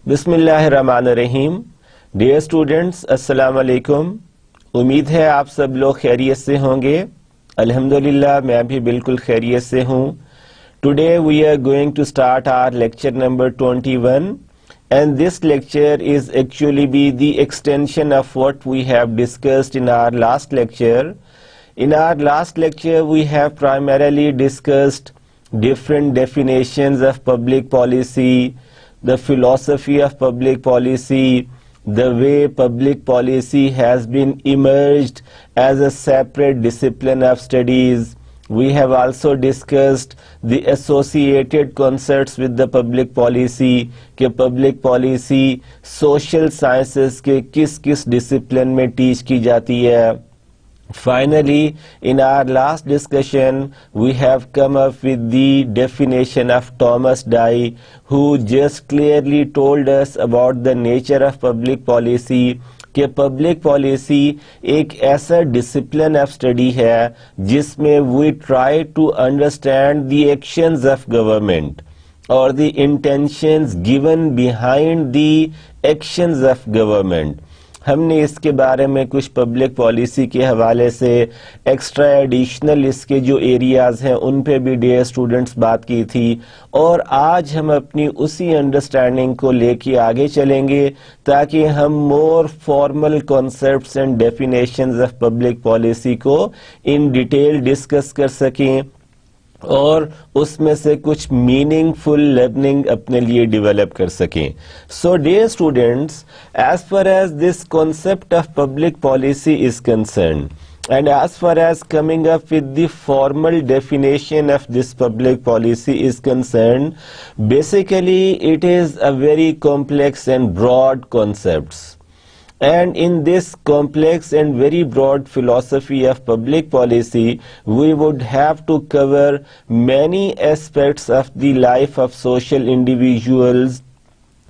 बिस्मिल्लाहिर्रहमानिर्रहीम। Dear students, अस्सलाम वालेकुम। उम्मीद है आप सब लोग खैरियत से होंगे। अल्हम्दुलिल्लाह मैं भी बिल्कुल खैरियत से हूँ। Today we are going to start our lecture number 21 and this lecture is actually be the extension of what we have discussed in our last lecture. In our last lecture we have primarily discussed different definitions of public policy, the philosophy of public policy, the way public policy has been emerged as a separate discipline of studies. We have also discussed the associated concepts with the public policy कि public policy social sciences के किस किस discipline में teach की जाती है. Finally, in our last discussion, we have come up with the definition of Thomas Dye, who just clearly told us about the nature of public policy. कि public policy एक ऐसा डिसिप्लिन ऑफ स्टडी है जिसमें we try to understand the actions of government और the intentions given behind the actions of government. हमने इसके बारे में कुछ पब्लिक पॉलिसी के हवाले से एक्स्ट्रा एडिशनल इसके जो एरियाज हैं उन पे भी डियर स्टूडेंट्स बात की थी और आज हम अपनी उसी अंडरस्टैंडिंग को लेके आगे चलेंगे ताकि हम मोर formal concepts and definitions of public policy को इन डिटेल डिस्कस कर सकें और उसमें से कुछ मीनिंगफुल लर्निंग अपने लिए डेवलप कर सकें. So dear students, as far as this concept of public policy is concern and as far as coming up with the formal definition of this public policy is concerned, basically it is a very complex and broad concepts. And in this complex and very broad philosophy of public policy, we would have to cover many aspects of the life of social individuals.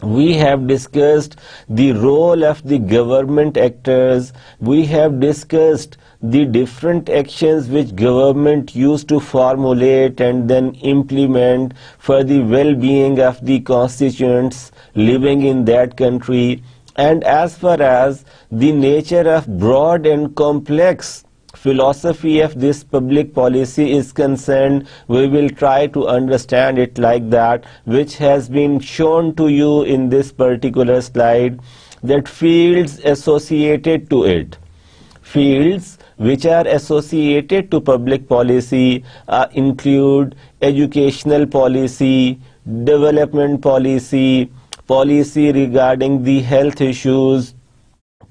We have discussed the role of the government actors. We have discussed the different actions which government used to formulate and then implement for the well-being of the constituents living in that country. And as far as the nature of broad and complex philosophy of this public policy is concerned, we will try to understand it like that, which has been shown to you in this particular slide, that fields associated to it. Fields which are associated to public policy include educational policy, development policy, policy regarding the health issues,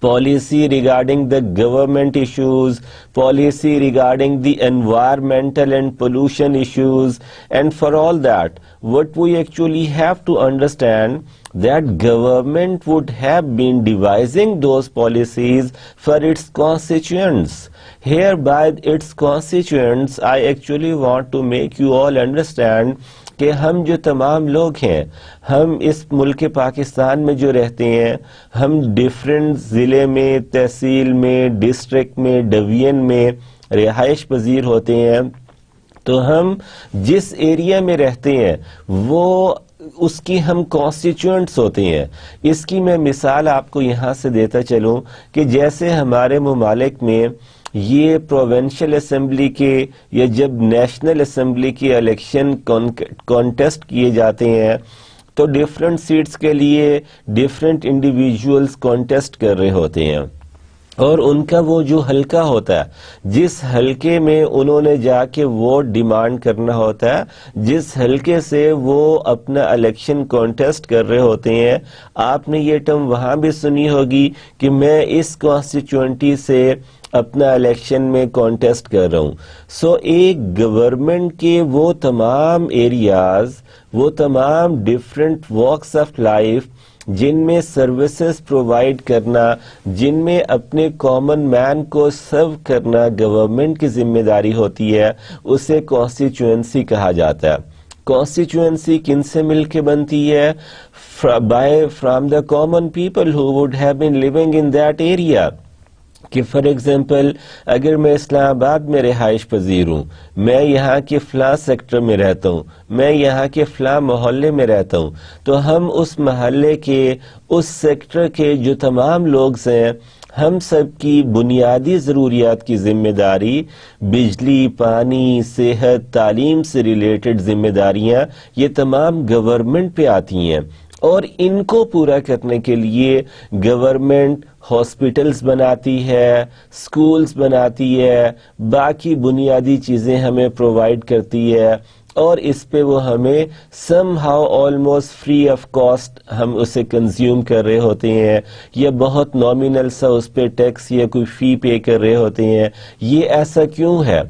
policy regarding the government issues, policy regarding the environmental and pollution issues. And for all that, what we actually have to understand that government would have been devising those policies for its constituents. Here by its constituents, I actually want to make you all understand कि हम जो तमाम लोग हैं, हम इस मुल्क पाकिस्तान में जो रहते हैं, हम डिफरेंट ज़िले में, तहसील में, डिस्ट्रिक्ट में, डिवीजन में रिहाइश पजीर होते हैं. तो हम जिस एरिया में रहते हैं वो उसकी हम कॉन्स्टिट्यूएंट्स होते हैं. इसकी मैं मिसाल आपको यहाँ से देता चलूँ कि जैसे हमारे ममालिक में ये प्रोविंशियल असेंबली के या जब नेशनल असेंबली के इलेक्शन कॉन्टेस्ट किए जाते हैं तो डिफरेंट सीट्स के लिए डिफरेंट इंडिविजुअल्स कॉन्टेस्ट कर रहे होते हैं और उनका वो जो हल्का होता है, जिस हल्के में उन्होंने जाके वोट डिमांड करना होता है, जिस हल्के से वो अपना इलेक्शन कॉन्टेस्ट कर रहे होते हैं, आपने ये टर्म वहाँ भी सुनी होगी कि मैं इस कॉन्स्टिट्यूएंटी से अपना इलेक्शन में कॉन्टेस्ट कर रहा हूँ. सो एक गवर्नमेंट के वो तमाम एरियाज, वो तमाम डिफरेंट वॉक्स ऑफ लाइफ जिनमें सर्विसेज प्रोवाइड करना, जिनमें अपने कॉमन मैन को सर्व करना गवर्नमेंट की जिम्मेदारी होती है, उसे कॉन्स्टिट्यूएंसी कहा जाता है। कॉन्स्टिट्यूएंसी किनसे मिलके बनती है? From the common people who would have been living in that area. कि फॉर एग्जाम्पल अगर मैं इस्लामाबाद में रिहाइश पजीर हूँ, मैं यहाँ के फलां सेक्टर में रहता हूँ, मैं यहाँ के फलां मोहल्ले में रहता हूँ, तो हम उस मोहल्ले के, उस सेक्टर के जो तमाम लोग हैं, हम सब की बुनियादी ज़रूरियात की जिम्मेदारी, बिजली, पानी, सेहत, तालीम से रिलेटेड जिम्मेदारियाँ, ये तमाम गवर्नमेंट पे आती हैं। और इनको पूरा करने के लिए गवर्नमेंट हॉस्पिटल्स बनाती है, स्कूल्स बनाती है, बाकी बुनियादी चीज़ें हमें प्रोवाइड करती है, और इस पे वो हमें somehow almost free of cost हम उसे कंज्यूम कर रहे होते हैं, या बहुत नॉमिनल सा उस पे टैक्स या कोई फ़ी पे कर रहे होते हैं। ये ऐसा क्यों है?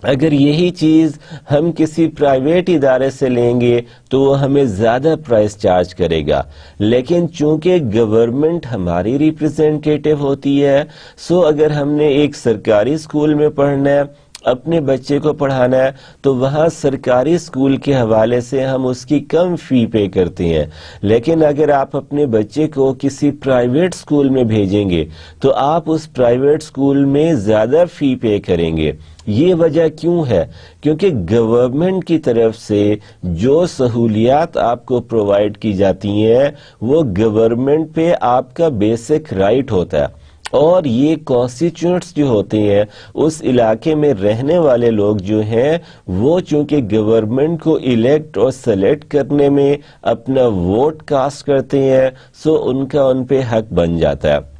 अगर यही चीज़ हम किसी प्राइवेट इदारे से लेंगे तो वो हमें ज़्यादा प्राइस चार्ज करेगा, लेकिन चूंकि गवर्नमेंट हमारी रिप्रेजेंटेटिव होती है, सो अगर हमने एक सरकारी स्कूल में पढ़ना है, अपने बच्चे को पढ़ाना है, तो वहाँ सरकारी स्कूल के हवाले से हम उसकी कम फ़ी पे करते हैं। लेकिन अगर आप अपने बच्चे को किसी प्राइवेट स्कूल में भेजेंगे तो आप उस प्राइवेट स्कूल में ज़्यादा फ़ी पे करेंगे। ये वजह क्यों है? क्योंकि गवर्नमेंट की तरफ से जो सहूलियात आपको प्रोवाइड की जाती हैं वो गवर्नमेंट पे आपका बेसिक राइट होता है, और ये कॉन्स्टिट्यूएंट्स जो होते हैं, उस इलाके में रहने वाले लोग जो हैं, वो चूंकि गवर्नमेंट को इलेक्ट और सेलेक्ट करने में अपना वोट कास्ट करते हैं, सो उनका उन पे हक बन जाता है।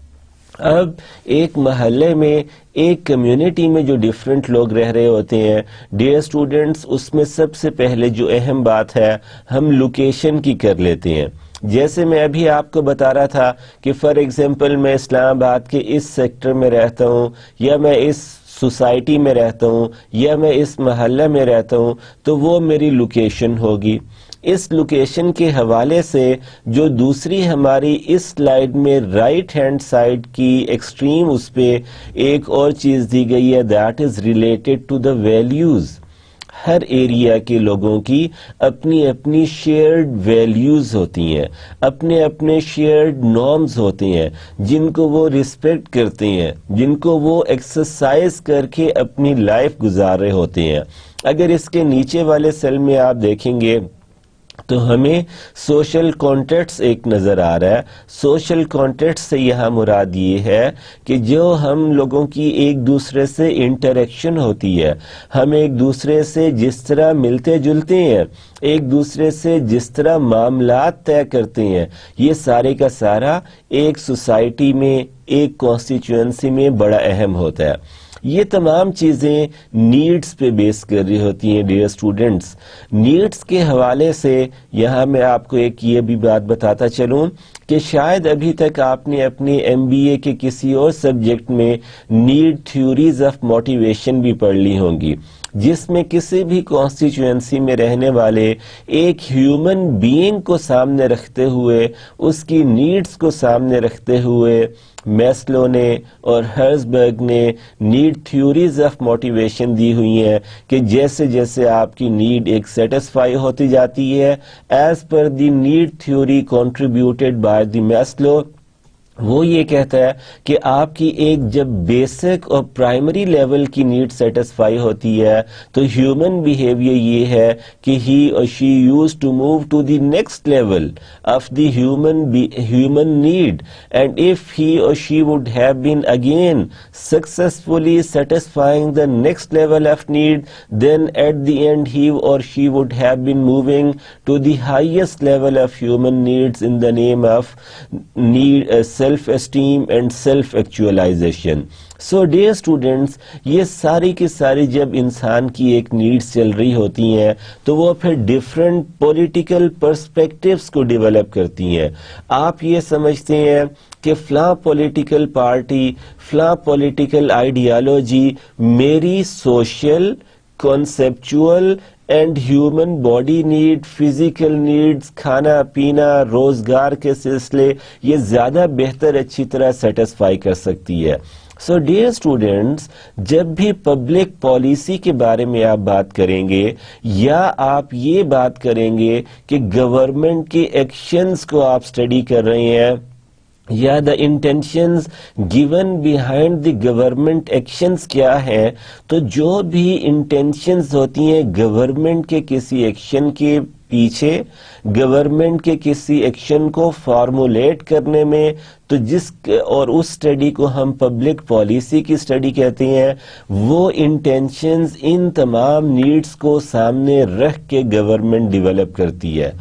अब एक महल्ले में, एक कम्युनिटी में जो डिफरेंट लोग रह रहे होते हैं, डियर स्टूडेंट्स, उसमें सबसे पहले जो अहम बात है, हम लोकेशन की कर लेते हैं। जैसे मैं अभी आपको बता रहा था कि फॉर एग्जांपल मैं इस्लामाबाद के इस सेक्टर में रहता हूँ, या मैं इस सोसाइटी में रहता हूँ, या मैं इस महल्ला में रहता हूँ, तो वो मेरी लोकेशन होगी। इस लोकेशन के हवाले से जो दूसरी हमारी इस स्लाइड में राइट हैंड साइड की एक्सट्रीम उस पे एक और चीज़ दी गई है, that is related to the values. हर एरिया के लोगों की अपनी अपनी शेयर्ड वैल्यूज़ होती हैं, अपने अपने शेयर्ड नॉर्म्स होते हैं, जिनको वो रिस्पेक्ट करते हैं, जिनको वो एक्सरसाइज करके अपनी लाइफ गुजार रहे होते हैं। अगर इसके नीचे वाले सेल में आप देखेंगे तो हमें सोशल कॉन्टेक्ट्स एक नज़र आ रहा है। सोशल कॉन्टेक्ट्स से यहाँ मुराद ये है कि जो हम लोगों की एक दूसरे से इंटरेक्शन होती है, हम एक दूसरे से जिस तरह मिलते जुलते हैं, एक दूसरे से जिस तरह मामलात तय करते हैं, ये सारे का सारा एक सोसाइटी में, एक कॉन्स्टिट्यूएंसी में बड़ा अहम होता है। ये तमाम चीज़ें नीड्स पे बेस कर रही होती हैं डियर स्टूडेंट्स। नीड्स के हवाले से यहाँ मैं आपको एक ये भी बात बताता चलूँ कि शायद अभी तक आपने अपने MBA के किसी और सब्जेक्ट में नीड थ्योरीज ऑफ मोटिवेशन भी पढ़ ली होंगी, जिसमें किसी भी कॉन्स्टिट्यूएंसी में रहने वाले एक ह्यूमन बीइंग को सामने रखते हुए, उसकी नीड्स को सामने रखते हुए मैस्लो ने और हर्जबर्ग ने नीड थ्योरीज ऑफ मोटिवेशन दी हुई हैं कि जैसे जैसे आपकी नीड एक सेटिस्फाई होती जाती है, as per the need theory contributed by the Maslow, वो ये कहता है कि आपकी एक जब बेसिक और प्राइमरी लेवल की नीड सेटिस्फाई होती है तो ह्यूमन बिहेवियर ये है कि he or she use to move to the next level of the human need, and if he or she would have been again successfully satisfying the next level of need, then at the end he or she would have been moving to the highest level of human needs in the name of need self esteem and self actualisation. So dear students, ये सारी की सारी जब इंसान की एक needs चल रही होती हैं तो वो फिर डिफरेंट पॉलिटिकल पर्सपेक्टिव्स को डेवलप करती हैं। आप ये समझते हैं कि फलां पॉलिटिकल पार्टी, फलां पॉलिटिकल आइडियोलॉजी मेरी social, conceptual and human body need, physical needs, खाना पीना, रोजगार के सिलसिले ये ज्यादा बेहतर अच्छी तरह सेटिस्फाई कर सकती है। सो डियर स्टूडेंट्स, जब भी पब्लिक पॉलिसी के बारे में आप बात करेंगे या आप ये बात करेंगे कि गवर्नमेंट के एक्शंस को आप स्टडी कर रहे हैं या the intentions given behind the government actions क्या है, तो जो भी इंटेंशंस होती हैं गवर्नमेंट के किसी एक्शन के पीछे, गवर्नमेंट के किसी एक्शन को फॉर्मुलेट करने में, तो जिस और उस स्टडी को हम पब्लिक पॉलिसी की स्टडी कहते हैं, वो इंटेंशंस इन तमाम नीड्स को सामने रख के गवर्नमेंट डेवलप करती है।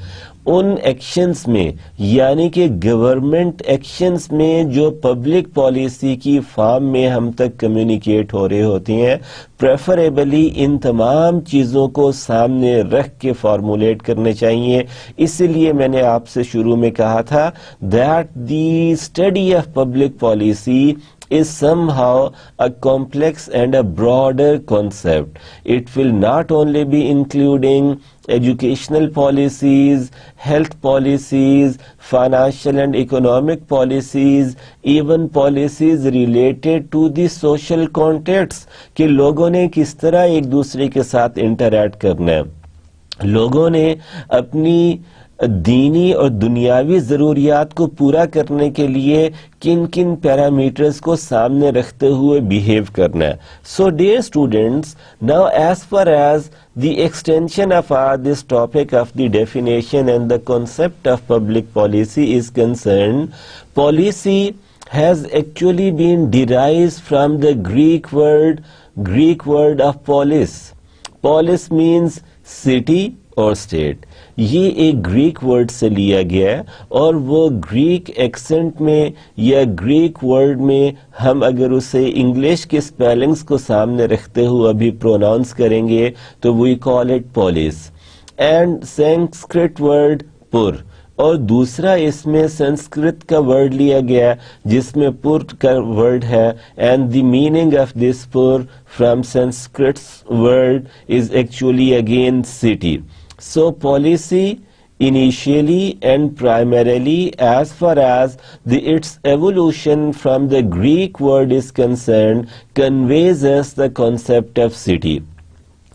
उन एक्शंस में यानी कि गवर्नमेंट एक्शंस में जो पब्लिक पॉलिसी की फॉर्म में हम तक कम्युनिकेट हो रहे होते हैं, प्रेफरेबली इन तमाम चीजों को सामने रख के फॉर्मुलेट करने चाहिए। इसलिए मैंने आपसे शुरू में कहा था that the study of public policy is somehow a complex and a broader concept. It will not only be including educational policies, health policies, financial and economic policies, even policies related to the social context कि लोगों ने किस तरह एक दूसरे के साथ interact करना है, लोगों ने अपनी दीनी और दुनियावी ज़रूरियात को पूरा करने के लिए किन किन पैरामीटर्स को सामने रखते हुए बिहेव करना है। So dear students, now as far as the extension of this topic of the definition and the concept of public policy is concern, policy has actually been derived from the Greek word of polis. Polis means city और state. ये एक Greek word से लिया गया है और वो Greek accent में या ग्रीक वर्ड में हम अगर उसे इंग्लिश के स्पेलिंग्स को सामने रखते हुए अभी प्रोनाउंस करेंगे तो we call it polis. And Sanskrit word pur, और दूसरा इसमें संस्कृत का वर्ड लिया गया जिसमें पुर का वर्ड है, and the meaning of this pur from Sanskrit word is actually again city. So policy initially and primarily, as far as its evolution from the Greek word is concerned, conveys us the concept of city.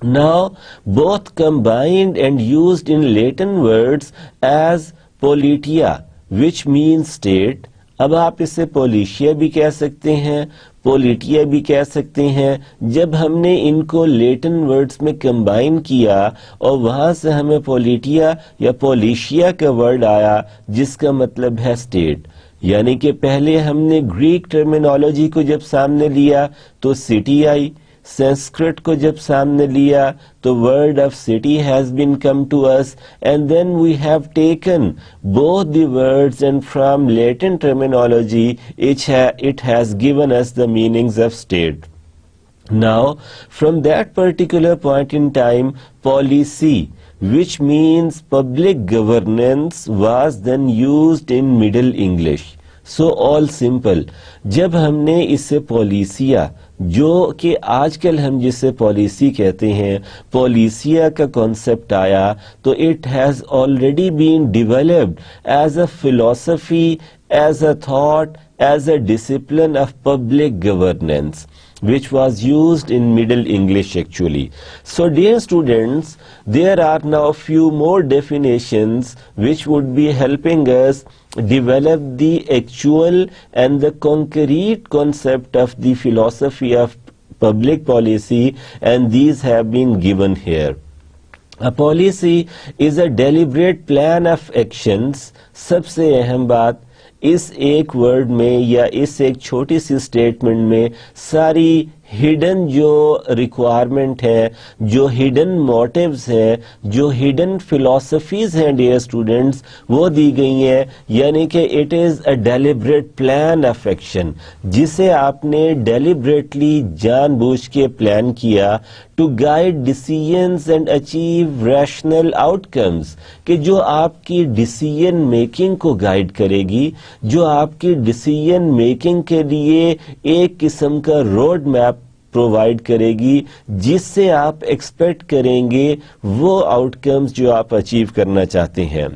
Now both combined and used in Latin words as politia, which means state. अब आप इसे पोलिशिया भी कह सकते हैं, पोलिटिया भी कह सकते हैं। जब हमने इनको लेटिन वर्ड्स में कंबाइन किया और वहां से हमें पोलिटिया या पोलिशिया का वर्ड आया जिसका मतलब है स्टेट, यानी कि पहले हमने ग्रीक टर्मिनोलॉजी को जब सामने लिया तो सिटी आई, संस्कृत को जब सामने लिया तो word of city has been come to us, and then we have taken both the words and from Latin terminology it has given us the meanings of state. Now from that particular point in time, policy, which means public governance, was then used in Middle English. So all simple, जब हमने इसे पॉलिसिया, जो कि आजकल हम जिसे policy कहते हैं, पॉलिसिया का कॉन्सेप्ट आया तो it has already been developed as a philosophy, as a thought, as a discipline of public governance, which was used in Middle English actually. So dear students, there are now few more definitions which would be helping us develop the actual and the concrete concept of the philosophy of public policy, and these have been given here. A policy is a deliberate plan of actions. सबसे अहम बात, इस एक word में या इस एक छोटी सी स्टेटमेंट में सारी हिडन जो रिक्वायरमेंट है, जो हिडन मोटिव्स हैं, जो हिडन फिलॉसफीज हैं डियर स्टूडेंट्स, वो दी गई हैं। यानी कि it is a deliberate plan of action, जिसे आपने डेलिब्रेटली जानबूझ के प्लान किया to guide decisions and achieve rational outcomes, कि जो आपकी डिसीजन मेकिंग को गाइड करेगी, जो आपकी डिसीजन मेकिंग के लिए एक किस्म का रोड मैप प्रोवाइड करेगी जिससे आप एक्सपेक्ट करेंगे वो आउटकम्स जो आप अचीव करना चाहते हैं।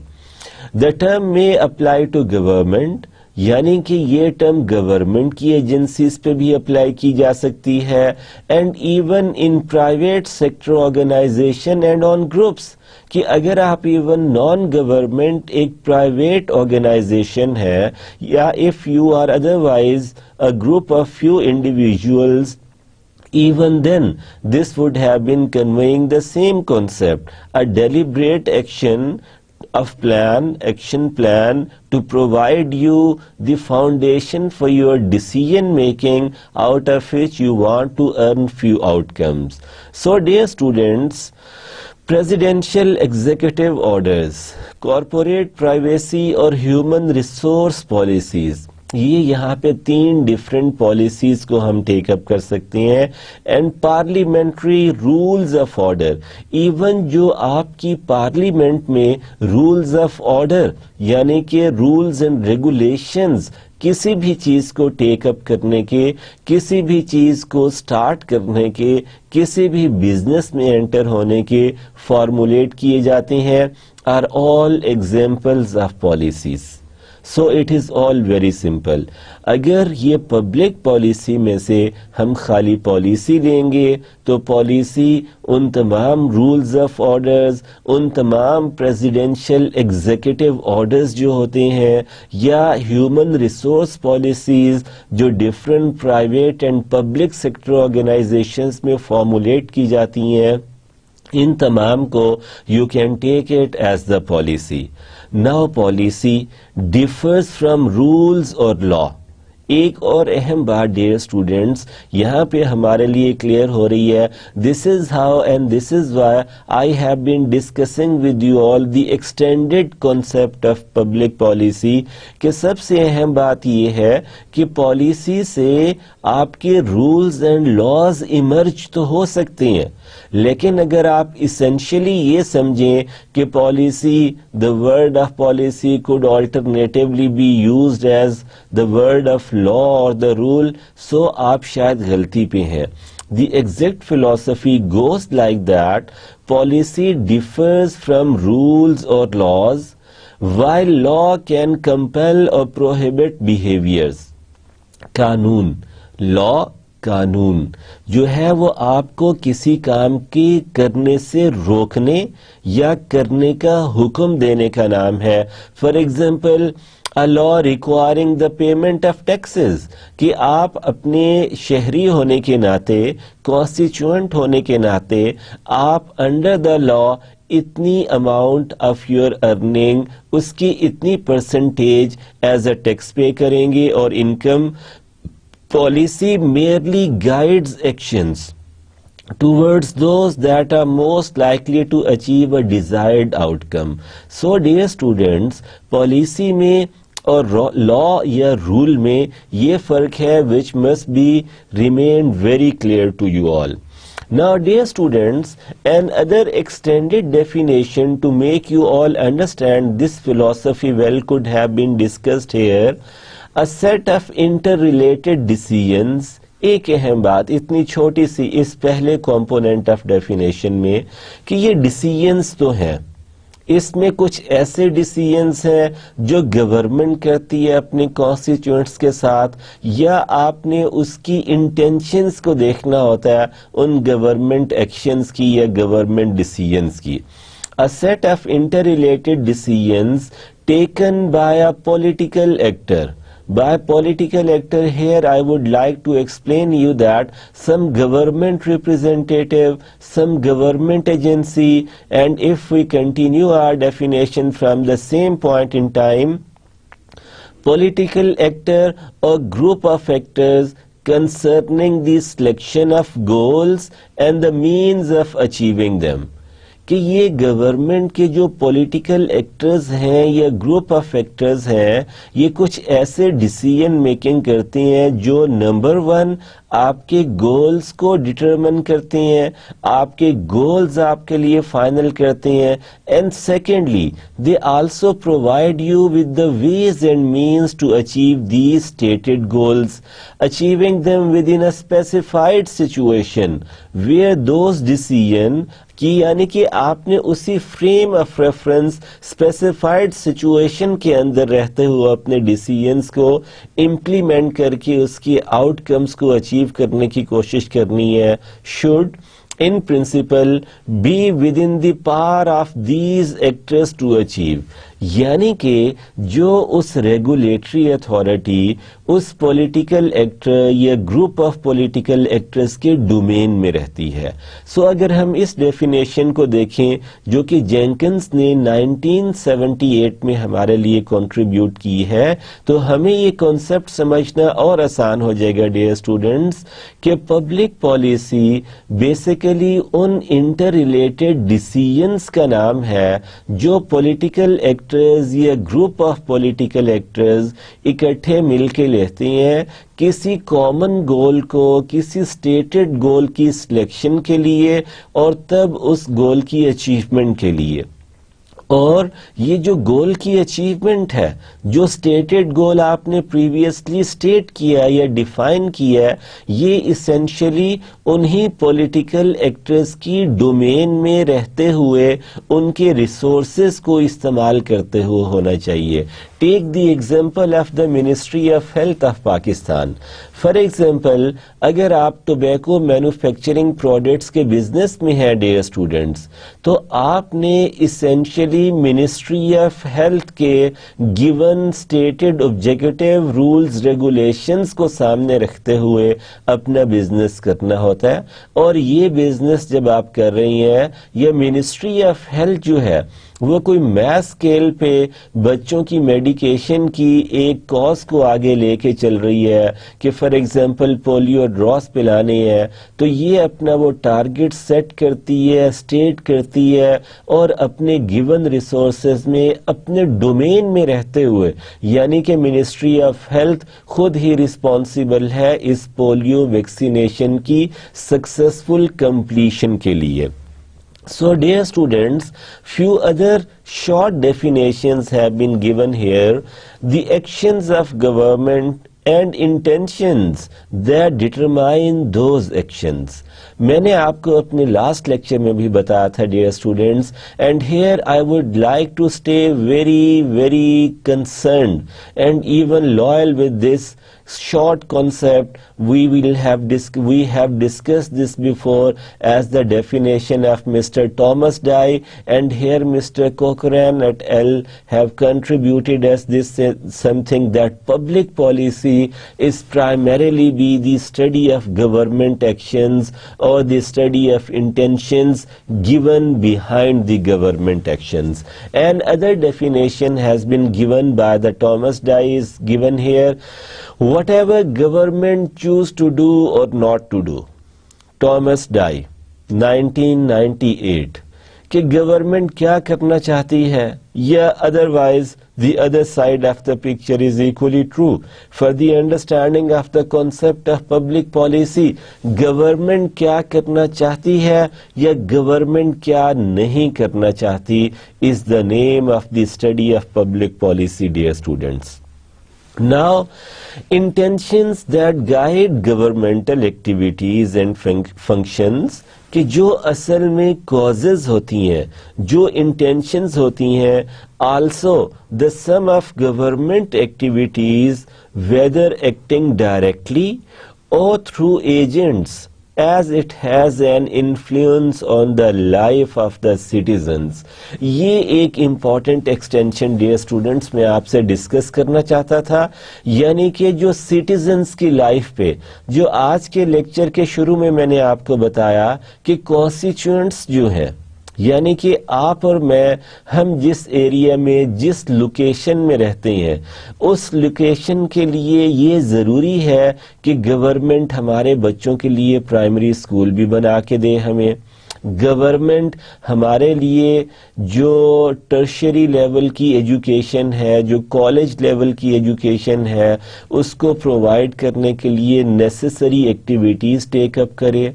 द टर्म में अप्लाई टू गवर्नमेंट, यानी कि ये टर्म गवर्नमेंट की एजेंसीज पे भी अप्लाई की जा सकती है, and even in private sector organization and on groups, कि अगर आप इवन नॉन गवर्नमेंट एक प्राइवेट ऑर्गेनाइजेशन है, या if you are otherwise a group of few individuals, even then this would have been conveying the same concept, a deliberate action plan to provide you the foundation for your decision making, out of which you want to earn few outcomes. So dear students, presidential executive orders, corporate privacy और human resource policies, ये यहाँ पे 3 different policies को हम take up कर सकते हैं। And parliamentary rules of order, even जो आपकी पार्लियामेंट में रूल्स ऑफ ऑर्डर यानी कि रूल्स एंड रेगुलेशंस किसी भी चीज को टेकअप करने के, किसी भी चीज को स्टार्ट करने के, किसी भी बिजनेस में एंटर होने के फॉर्मुलेट किए जाते हैं, are all examples of policies. So it is all very simple. अगर ये पब्लिक पॉलिसी में से हम खाली पॉलिसी लेंगे तो पॉलिसी उन तमाम रूल्स ऑफ ऑर्डर्स, उन तमाम प्रेसिडेंशियल एग्जीक्यूटिव ऑर्डर्स जो होते हैं, या ह्यूमन रिसोर्स पॉलिसीज जो different private and public sector organizations में फॉर्मुलेट की जाती हैं, इन तमाम को you can take it as the policy. Now policy differs from rules और लॉ। एक और अहम बात डियर स्टूडेंट्स यहाँ पे हमारे लिए क्लियर हो रही है, this is how and this is why I have been discussing with you all the extended concept of public policy, कि सबसे अहम बात ये है कि पॉलिसी से आपके रूल्स एंड लॉज इमर्ज तो हो सकते हैं, लेकिन अगर आप इसेंशियली ये समझें कि policy, the word of policy could alternatively be used as the word of law और द रूल, सो आप शायद गलती पे हैं। The exact philosophy goes like that policy differs from rules or laws, while law can compel or prohibit behaviors. कानून, law, कानून जो है वो आपको किसी काम के करने से रोकने या करने का हुक्म देने का नाम है। For example, a law requiring the payment of taxes, कि आप अपने शहरी होने के नाते, कॉन्स्टिट्यूएंट होने के नाते, आप अंडर द लॉ इतनी अमाउंट ऑफ योर अर्निंग, उसकी इतनी परसेंटेज एज अ टैक्स पे करेंगे और income. Policy merely guides actions towards those that are most likely to achieve a desired outcome. So dear students, policy में और law या rule में ये फर्क है which must be remain very clear to you all. Now dear students, another extended definition to make you all understand this philosophy well could have been discussed here. A set of interrelated decisions, एक अहम बात इतनी छोटी सी इस पहले component of definition में कि ये डिसीजंस तो हैं, इसमें कुछ ऐसे डिसीजंस हैं जो गवर्नमेंट करती है अपने कॉन्स्टिट्यूएंट्स के साथ, या आपने उसकी इंटेंशंस को देखना होता है उन गवर्नमेंट एक्शंस की या गवर्नमेंट डिसीजंस की। A set of interrelated decisions taken by a political actor. By political actor here I would like to explain you that some government representative, some government agency, and if we continue our definition from the same point in time, political actor or group of actors concerning the selection of goals and the means of achieving them. कि ये government के जो political actors हैं या group of actors हैं, ये कुछ ऐसे डिसीजन मेकिंग करते हैं जो नंबर 1 आपके गोल्स को डिटरमिन करती हैं, आपके गोल्स आपके लिए फाइनल करती हैं, and secondly they also provide you with the ways and means to achieve these stated goals, achieving them within a specified situation where those decision कि यानी कि आपने उसी frame of reference specified situation के अंदर रहते हुए अपने डिसीजंस को इम्प्लीमेंट करके उसकी आउटकम्स को अचीव करने की कोशिश करनी है, should in principle be within the power of these actors to achieve। यानी कि जो उस रेगुलेटरी अथॉरिटी उस पॉलिटिकल एक्टर या ग्रुप ऑफ पॉलिटिकल एक्टर्स के डोमेन में रहती है। सो अगर हम इस डेफिनेशन को देखें जो कि जेंकिंस ने 1978 में हमारे लिए कंट्रीब्यूट की है, तो हमें ये कॉन्सेप्ट समझना और आसान हो जाएगा डियर स्टूडेंट्स कि पब्लिक पॉलिसी बेसिकली उन इंटर रिलेटेड डिसीजंस का नाम है जो पॉलिटिकल एक्टर्स या ग्रुप ऑफ पॉलिटिकल एक्टर्स इकट्ठे मिलके लेते हैं किसी कॉमन गोल को, किसी स्टेटेड गोल की सिलेक्शन के लिए और तब उस गोल की अचीवमेंट के लिए। और ये जो गोल की अचीवमेंट है, जो स्टेटेड गोल आपने प्रीवियसली स्टेट किया या डिफाइन किया, ये इसेंशियली उन्हीं पॉलिटिकल एक्टर्स की डोमेन में रहते हुए उनके रिसोर्सेज को इस्तेमाल करते हुए होना चाहिए। Take the example of the ministry of health of Pakistan. For example अगर आप टोबैको मैन्युफैक्चरिंग प्रोडक्ट्स के बिजनेस में हैं डियर स्टूडेंट्स, तो आपने इसेंशियली मिनिस्ट्री ऑफ हेल्थ के given stated objective rules regulations को सामने रखते हुए अपना बिजनेस करना होता है। और ये बिजनेस जब आप कर रही हैं, ये मिनिस्ट्री ऑफ हेल्थ जो है वो कोई मैस स्केल पे बच्चों की मेडिकेशन की एक कॉज को आगे लेके चल रही है कि फॉर एग्जांपल पोलियो ड्रॉप्स पिलाने हैं, तो ये अपना वो टारगेट सेट करती है, स्टेट करती है और अपने गिवन रिसोर्सेज में अपने डोमेन में रहते हुए, यानी कि मिनिस्ट्री ऑफ हेल्थ खुद ही रिस्पॉन्सिबल है इस पोलियो वैक्सीनेशन की सक्सेसफुल कंप्लीशन के लिए। So dear students, few other short definitions have been given here. The actions of government and intentions that determine those actions. मैंने आपको अपने लास्ट लेक्चर में भी बताया था dear students, and here I would like to stay very very concerned and even loyal with this short concept. We have discussed this before as the definition of Mr. Thomas Dye, and here Mr. Cochrane et al. Have contributed as this something that public policy is primarily be the study of government actions or the study of intentions given behind the government actions. And other definition has been given by the Thomas Dye is given here. Whatever government choose to do or not to do, Thomas Dye 1998, कि government क्या करना चाहती है, या otherwise the other side of the picture is equally true for the understanding of the concept of public policy। Government क्या करना चाहती है या गवर्नमेंट क्या नहीं करना चाहती is the name of the study of public policy dear students। Now, intentions that guide governmental activities and functions, कि जो असल में causes होती हैं, जो intentions होती हैं, also the sum of government activities whether acting directly or through agents as it has an influence on the life of the citizens। ये एक important extension dear students मैं आपसे डिस्कस करना चाहता था, यानी कि जो citizens की लाइफ पे, जो आज के लेक्चर के शुरू में मैंने आपको बताया कि constituents जो हैं, यानी कि आप और मैं, हम जिस एरिया में जिस लोकेशन में रहते हैं, उस लोकेशन के लिए ये ज़रूरी है कि गवर्नमेंट हमारे बच्चों के लिए प्राइमरी स्कूल भी बना के दे हमें, गवर्नमेंट हमारे लिए जो टर्शियरी लेवल की एजुकेशन है, जो कॉलेज लेवल की एजुकेशन है, उसको प्रोवाइड करने के लिए नेसेसरी एक्टिविटीज़ टेकअप करे।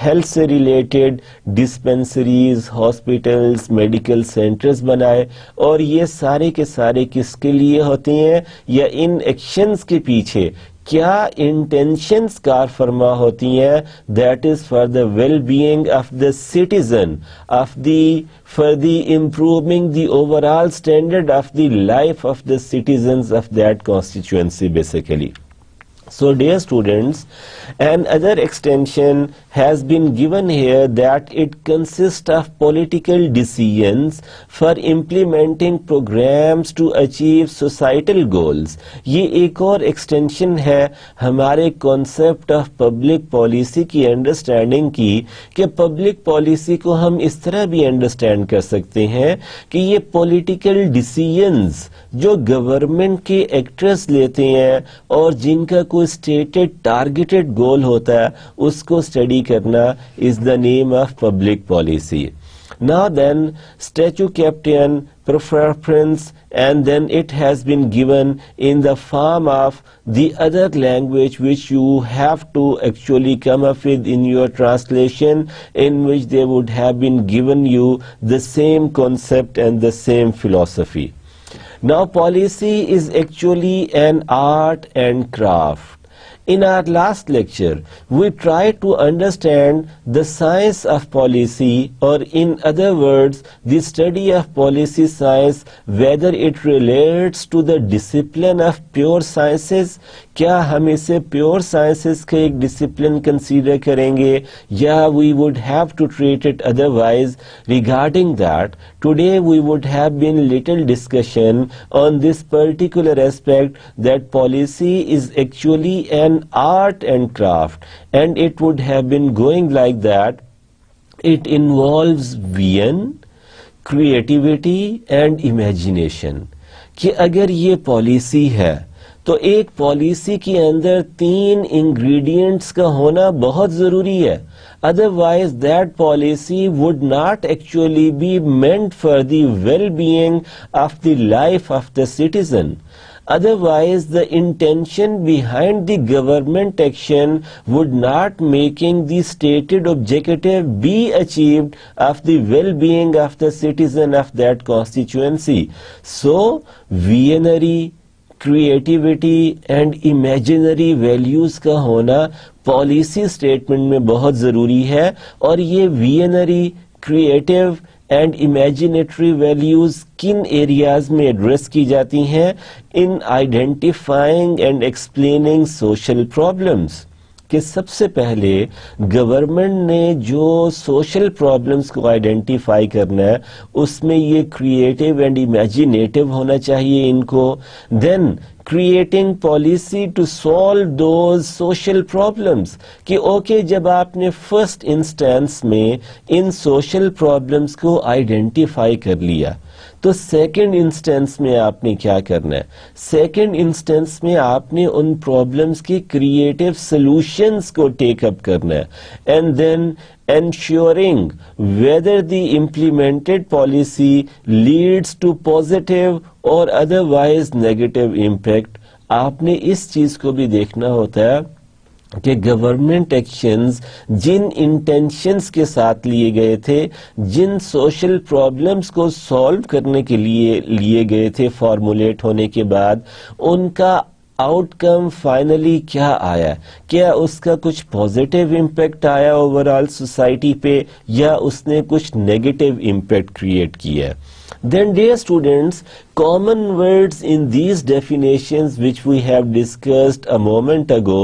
हेल्थ से related dispensaries, hospitals, medical centres बनाए, और ये सारे के सारे किसके लिए होते हैं, या इन एक्शंस के पीछे क्या इंटेंशंस कार फरमा होती हैं, that is for the well being of the citizen, of the for the improving the overall standard of the life of the citizens of that constituency basically. So dear students, another extension has been given here that it consists of political decisions for implementing programs to achieve societal goals. ये एक और extension है हमारे concept of public policy की understanding की, कि public policy को हम इस तरह भी understand कर सकते हैं कि ये political decisions जो government के actors लेते हैं और जिनका कोई स्टेटेड टारगेटेड गोल होता है, उसको स्टडी करना is the name of public policy. Now then, statute captain preference, and then it has been given in the form of the other language which you have to actually come up with in your translation, in which they would have been given you the same concept and the same philosophy. Now policy is actually an art and craft. In our last lecture, we tried to understand the science of policy, or in other words, the study of policy science, whether it relates to the discipline of pure sciences. क्या हम इसे pure sciences का एक discipline consider करेंगे, या we would have to treat it otherwise? Regarding that, today we would have been little discussion on this particular aspect, that policy is actually an art and craft, and it would have been going like that. It involves vision, creativity and imagination. कि अगर ये policy है तो एक policy के अंदर 3 ingredients का होना बहुत जरूरी है, otherwise that policy would not actually be meant for the well-being of the life of the citizen. Otherwise the intention behind the government action would not making the stated objective be achieved of the well-being of the citizen of that constituency. So visionary, creativity and imaginary values का होना policy statement में बहुत जरूरी है, और ये visionary, creative and imaginatory values किन areas में एड्रेस की जाती हैं, in identifying and explaining social problems. कि सबसे पहले गवर्नमेंट ने जो सोशल प्रॉब्लम्स को आइडेंटिफाई करना है, उसमें ये क्रिएटिव एंड इमेजिनेटिव होना चाहिए इनको. Then creating policy to solve those social problems, कि ओके जब आपने फर्स्ट इंस्टेंस में इन सोशल प्रॉब्लम्स को आइडेंटिफाई कर लिया, तो सेकंड इंस्टेंस में आपने क्या करना है, सेकंड इंस्टेंस में आपने उन प्रॉब्लम्स के क्रिएटिव सॉल्यूशंस को टेकअप करना है, and then ensuring whether the implemented policy leads to positive or otherwise negative impact. आपने इस चीज को भी देखना होता है कि गवर्नमेंट एक्शंस जिन इंटेंशंस के साथ लिए गए थे, जिन सोशल प्रॉब्लम्स को सॉल्व करने के लिए लिए गए थे फॉर्मुलेट होने के बाद, उनका आउटकम फाइनली क्या आया, क्या उसका कुछ पॉजिटिव इम्पैक्ट आया ओवरऑल सोसाइटी पे, या उसने कुछ नेगेटिव इम्पैक्ट क्रिएट किया. Then dear students, common words in these definitions which we have discussed a moment ago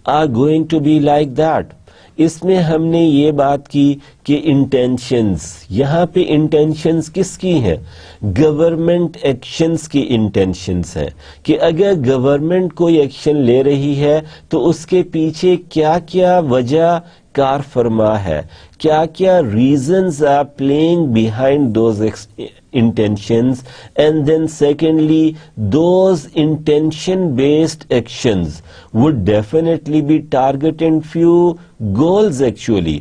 are going to be like that. इसमें हमने ये बात की कि इंटेंशंस, यहाँ पे इंटेंशंस किसकी हैं, गवर्नमेंट एक्शंस की इंटेंशंस हैं, कि अगर गवर्नमेंट कोई एक्शन ले रही है तो उसके पीछे क्या क्या वजह कार फरमा है, क्या क्या reasons are playing behind those intentions, and then secondly those intention based actions would definitely be targeting few goals actually.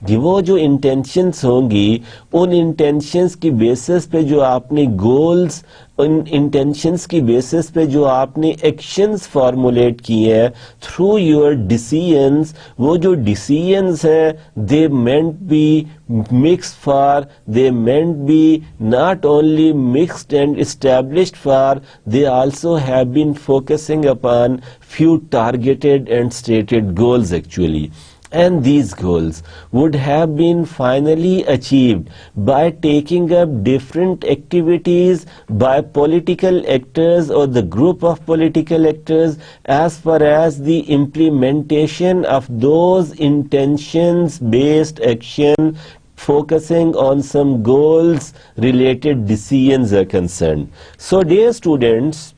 कि वो जो इंटेंशंस होंगी उन इंटेंशंस की बेसिस पे जो आपने गोल्स, उन इंटेंशंस की बेसिस पे जो आपने एक्शंस फॉर्मुलेट किए हैं थ्रू योर डिसीजंस, वो जो डिसीजंस हैं दे मेंट B mixed for, they meant be not only mixed and established for, they also have been focusing upon few targeted and stated goals actually. And these goals would have been finally achieved by taking up different activities by political actors or the group of political actors as far as the implementation of those intentions based action focusing on some goals related decisions are concerned. So dear students,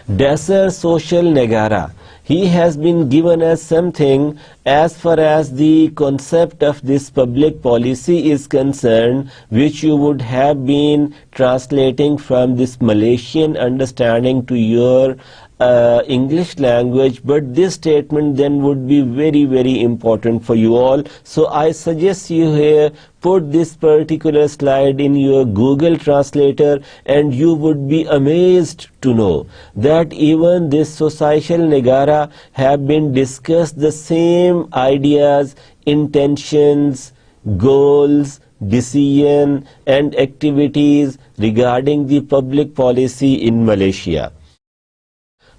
Dasser Social Nagara, he has been given us something as far as the concept of this public policy is concerned, which you would have been translating from this Malaysian understanding to your English language, but this statement then would be very, very important for you all. So I suggest you here put this particular slide in your Google Translator, and you would be amazed to know that even this social Nagara have been discussed the same ideas, intentions, goals, decision and activities regarding the public policy in Malaysia.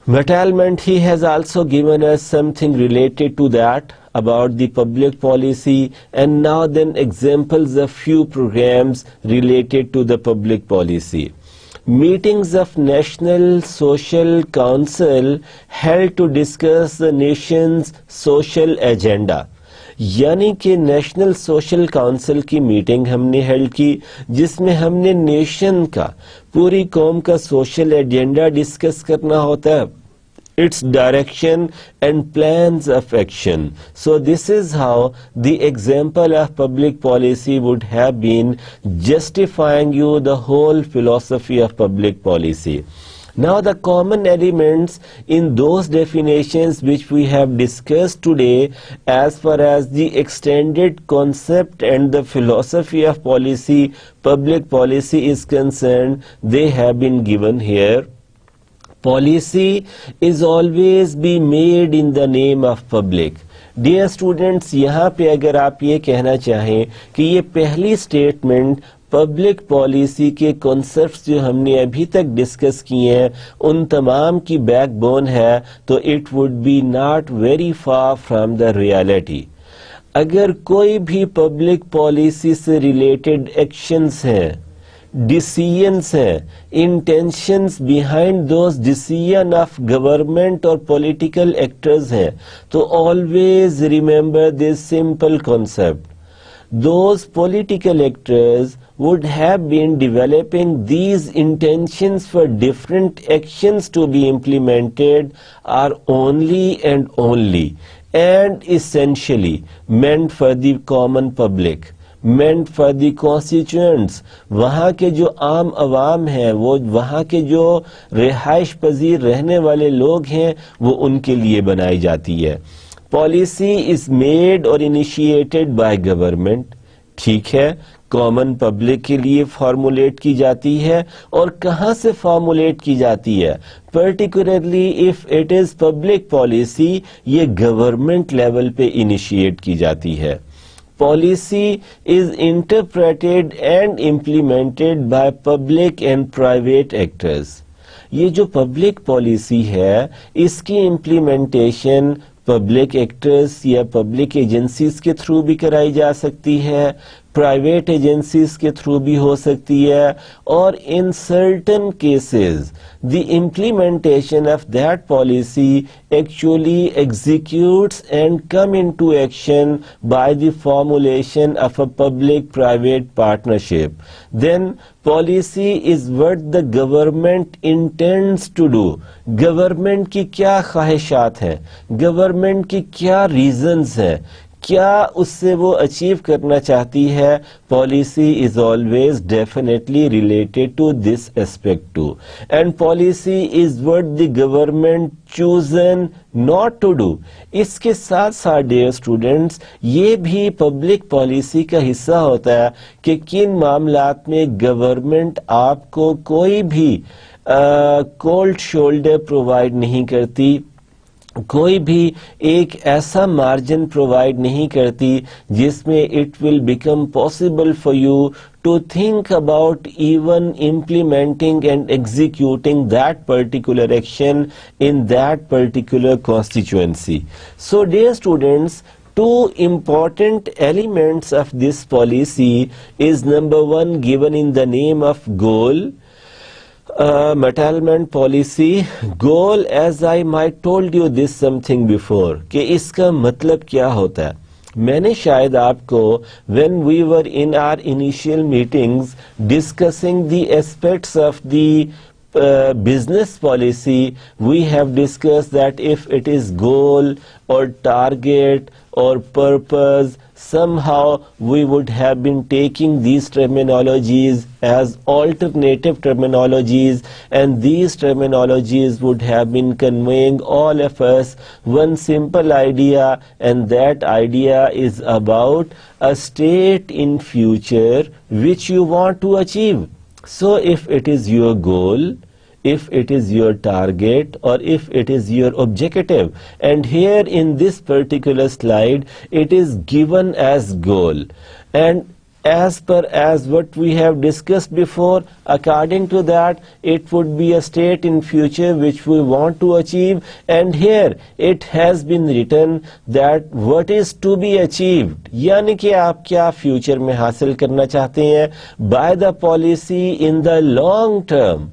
Battlement, he has also given us something related to that about the public policy, and now then examples of few programs related to the public policy. Meetings of National Social Council held to discuss the nation's social agenda. यानी कि national social council की meeting हमने held की जिसमें हमने nation का, पूरी कौम का सोशल एजेंडा डिस्कस करना होता है, its direction and plans of action. So this is how the example of public policy would have been justifying you the whole philosophy of public policy. Now the common elements in those definitions which we have discussed today as far as the extended concept and the philosophy of policy, public policy is concerned, they have been given here. Policy is always be made in the name of public. Dear students, यहाँ पे अगर आप ये कहना चाहें कि ये पहली स्टेटमेंट पब्लिक पॉलिसी के कॉन्सेप्ट्स जो हमने अभी तक डिस्कस किए हैं उन तमाम की बैकबोन है, तो it would B not very far from the reality. अगर कोई भी पब्लिक पॉलिसी से रिलेटेड एक्शंस हैं, decisions हैं, intentions behind those decision of government or political actors हैं, तो always remember this simple concept. Those political actors would have been developing these intentions for different actions to be implemented are only and essentially meant for the common public, meant for the constituents. वहाँ के जो आम अवाम हैं, वो वहाँ के जो रिहाइश पजीर रहने वाले लोग हैं, वो उनके लिए बनाई जाती है. पॉलिसी इज मेड और इनिशिएटेड बाय गवर्नमेंट, ठीक है, कॉमन पब्लिक के लिए फॉर्मुलेट की जाती है. और कहाँ से फॉर्मुलेट की जाती है? Particularly if it is public policy, ये गवर्नमेंट लेवल पे इनिशिएट की जाती है. Policy is interpreted and implemented by public and private actors. ये जो पब्लिक पॉलिसी है, इसकी इम्प्लीमेंटेशन पब्लिक एक्टर्स या पब्लिक एजेंसीज के थ्रू भी कराई जा सकती है, प्राइवेट एजेंसीज के थ्रू भी हो सकती है, और in certain cases the implementation of that policy actually executes and come into action by the formulation of a public-private partnership. Then policy is what the government intends to do. Government की क्या ख्वाहिशात हैं, government की क्या reasons हैं, क्या उससे वो अचीव करना चाहती है, policy is always definitely related to this aspect too, and policy is what the government chosen not to do. इसके साथ साथ डियर स्टूडेंट्स, ये भी पब्लिक पॉलिसी का हिस्सा होता है कि किन मामलात में गवर्नमेंट आपको कोई भी कोल्ड शोल्डर प्रोवाइड नहीं करती, कोई भी एक ऐसा मार्जिन प्रोवाइड नहीं करती जिसमें it will become possible for you to think about even implementing and executing that particular action in that particular constituency. So dear students, two important elements of this policy is number one, given in the name of goal. Metalment policy goal, as I might told you this something before, कि इसका मतलब क्या होता है। मैंने शायद आपको when we were in our initial meetings discussing the aspects of the business policy, we have discussed that if it is goal or target or purpose, somehow we would have been taking these terminologies as alternative terminologies, and these terminologies would have been conveying all of us one simple idea, and that idea is about a state in future which you want to achieve. So if it is your goal, if it is your target, or if it is your objective, and here in this particular slide it is given as goal, and as per as what we have discussed before, according to that it would be a state in future which we want to achieve, and here it has been written that what is to be achieved, यानी कि आप क्या future में हासिल करना चाहते हैं by the policy in the long term.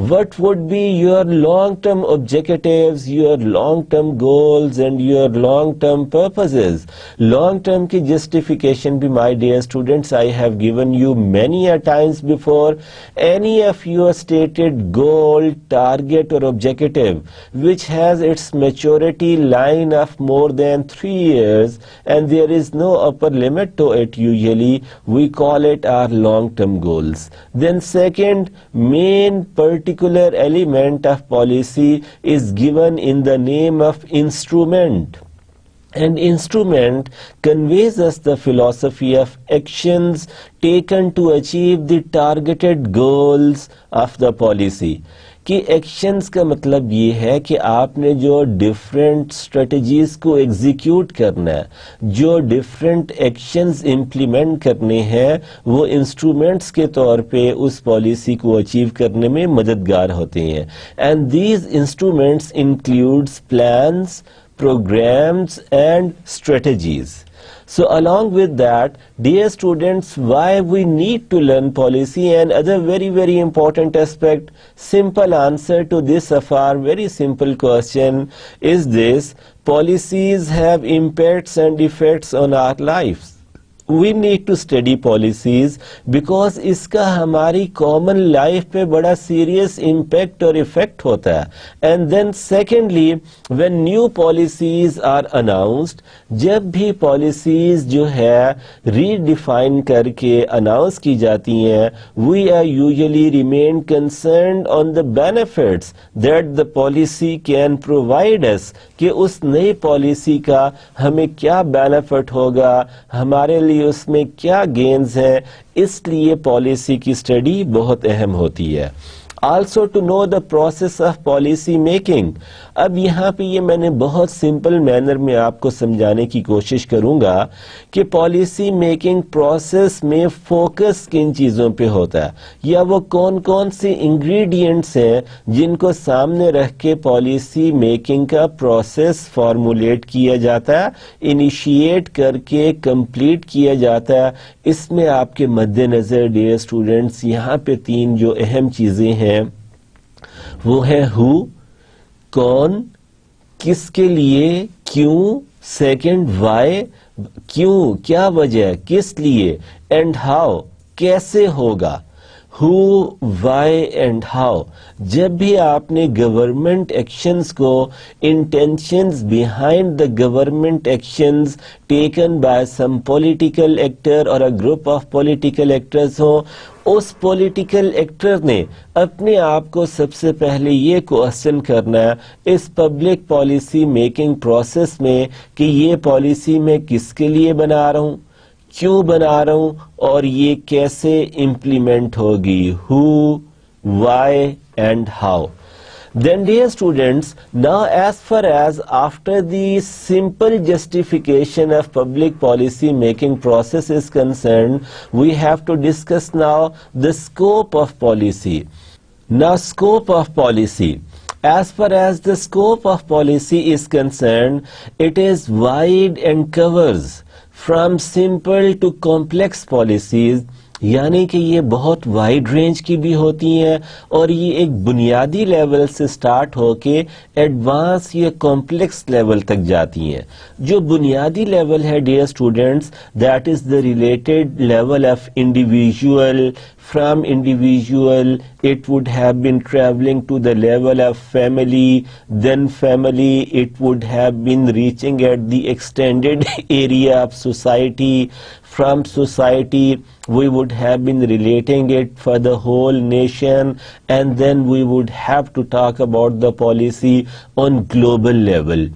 What would be your long-term objectives, your long-term goals and your long-term purposes? Long-term की justification भी, my dear students, I have given you many a times before. Any of your stated goal, target or objective which has its maturity line of more than 3 years and there is no upper limit to it, usually we call it our long-term goals. Then second main particular element of policy is given in the name of instrument. And instrument conveys us the philosophy of actions taken to achieve the targeted goals of the policy. कि actions का मतलब ये है कि आपने जो different strategies को execute करना है, जो डिफरेंट एक्शंस इम्प्लीमेंट करने हैं, वो इंस्ट्रूमेंट्स के तौर पे उस पॉलिसी को अचीव करने में मददगार होते हैं. And these instruments includes plans, programs and strategies. So along with that, dear students, why we need to learn policy and other very important aspect, simple answer to this of our very simple question is this: policies have impacts and effects on our lives. We need to study policies because इसका हमारी common life पे बड़ा serious impact और effect होता है. And then secondly, when new policies are announced, जब भी policies जो है redefine करके announce की जाती हैं, we are usually remain concerned on the benefits that the policy can provide us, कि उस नई policy का हमें क्या benefit होगा, हमारे लिए उसमें क्या गेन्स हैं. इसलिए पॉलिसी की स्टडी बहुत अहम होती है. Also to know the process of policy making. अब यहाँ पे ये मैंने बहुत सिंपल मैनर में आपको समझाने की कोशिश करूँगा कि पॉलिसी मेकिंग प्रोसेस में फोकस किन चीज़ों पे होता है, या वो कौन कौन से इंग्रेडिएंट्स हैं जिनको सामने रख के पॉलिसी मेकिंग का प्रोसेस फॉर्मुलेट किया जाता है, इनिशिएट करके कंप्लीट किया जाता है. इसमें आपके मद्देनज़र डियर स्टूडेंट्स यहाँ पे 3 जो अहम चीज़ें हैं वो है हु, कौन, किसके लिए, क्यों, सेकंड वाई, क्यों क्या वजह, किस लिए, एंड हाउ कैसे होगा. who, why and how. जब भी आपने गवर्नमेंट एक्शंस को, intentions behind the government actions taken by some political actor or a group of political actors हो, उस पॉलिटिकल एक्टर ने अपने आप को सबसे पहले ये क्वेश्चन करना है इस पब्लिक पॉलिसी मेकिंग प्रोसेस में कि ये पॉलिसी मैं किसके लिए बना रहा हूँ, क्यों बना रहा हूँ और ये कैसे इम्प्लीमेंट होगी, who, why and how. Then dear students, now as far as after the simple justification of public policy making process is concerned, we have to discuss now the scope of policy. Now scope of policy. As far as the scope of policy is concerned, it is wide and covers from simple to complex policies. यानी कि ये बहुत wide range की भी होती हैं और ये एक बुनियादी लेवल से स्टार्ट होके एडवांस या कॉम्प्लेक्स लेवल तक जाती हैं. जो बुनियादी लेवल है dear students, that is the related level of individual. From individual it would have been traveling to the level of family, then family it would have been reaching at the extended area of society. From society we would have been relating it for the whole nation, and then we would have to talk about the policy on global level.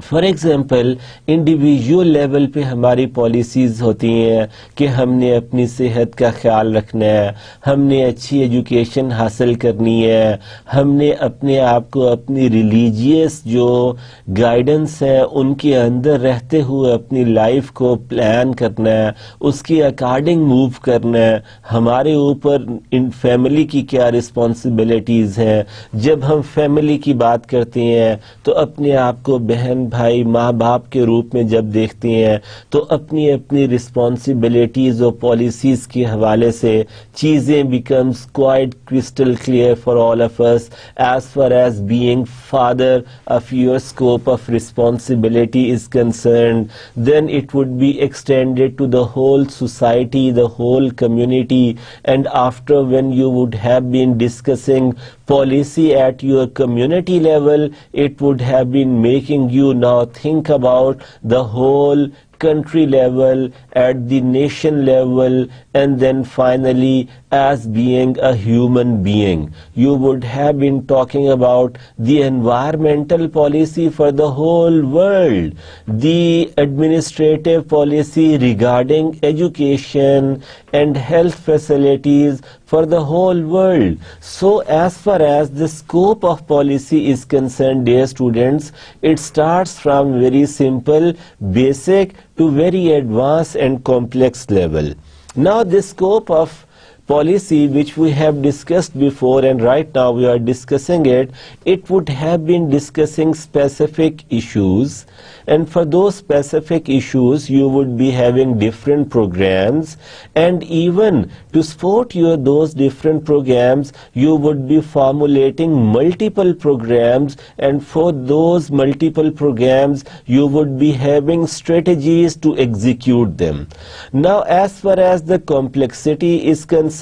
For example individual level पे हमारी policies होती हैं कि हमने अपनी सेहत का ख्याल रखना है, हमने अच्छी एजुकेशन हासिल करनी है, हमने अपने आप को अपनी रिलीजियस जो गाइडेंस है उनके अंदर रहते हुए अपनी लाइफ को प्लान करना है, उसके अकॉर्डिंग मूव करना है. हमारे ऊपर इन फैमिली की क्या रिस्पॉन्सिबिलिटीज़ हैं. जब हम फैमिली की बात करते हैं तो अपने आप को बहन भाई माँ बाप के रूप में जब देखते हैं तो अपनी अपनी रिस्पॉन्सिबिलिटीज और पॉलिसीज के हवाले से चीजें becomes quite crystal clear for all of us. As far as being father of your scope of responsibility is concerned, then it would be extended to the whole society, the whole community. And after when you would have been discussing policy at your community level, it would have been making you now think about the whole country level, at the nation level, and then finally as being a human being. You would have been talking about the environmental policy for the whole world, the administrative policy regarding education and health facilities for the whole world. So as far as the scope of policy is concerned, dear students, it starts from very simple, basic to very advanced and complex level. Now the scope of policy which we have discussed before and right now we are discussing it, it would have been discussing specific issues, and for those specific issues you would be having different programs, and even to support your those different programs you would be formulating multiple programs, and for those multiple programs you would be having strategies to execute them. Now as far as the complexity is concerned,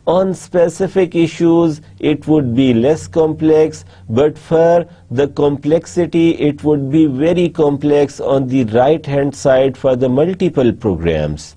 on specific issues it would be less complex, but for the complexity it would be very complex on the right hand side for the multiple programs.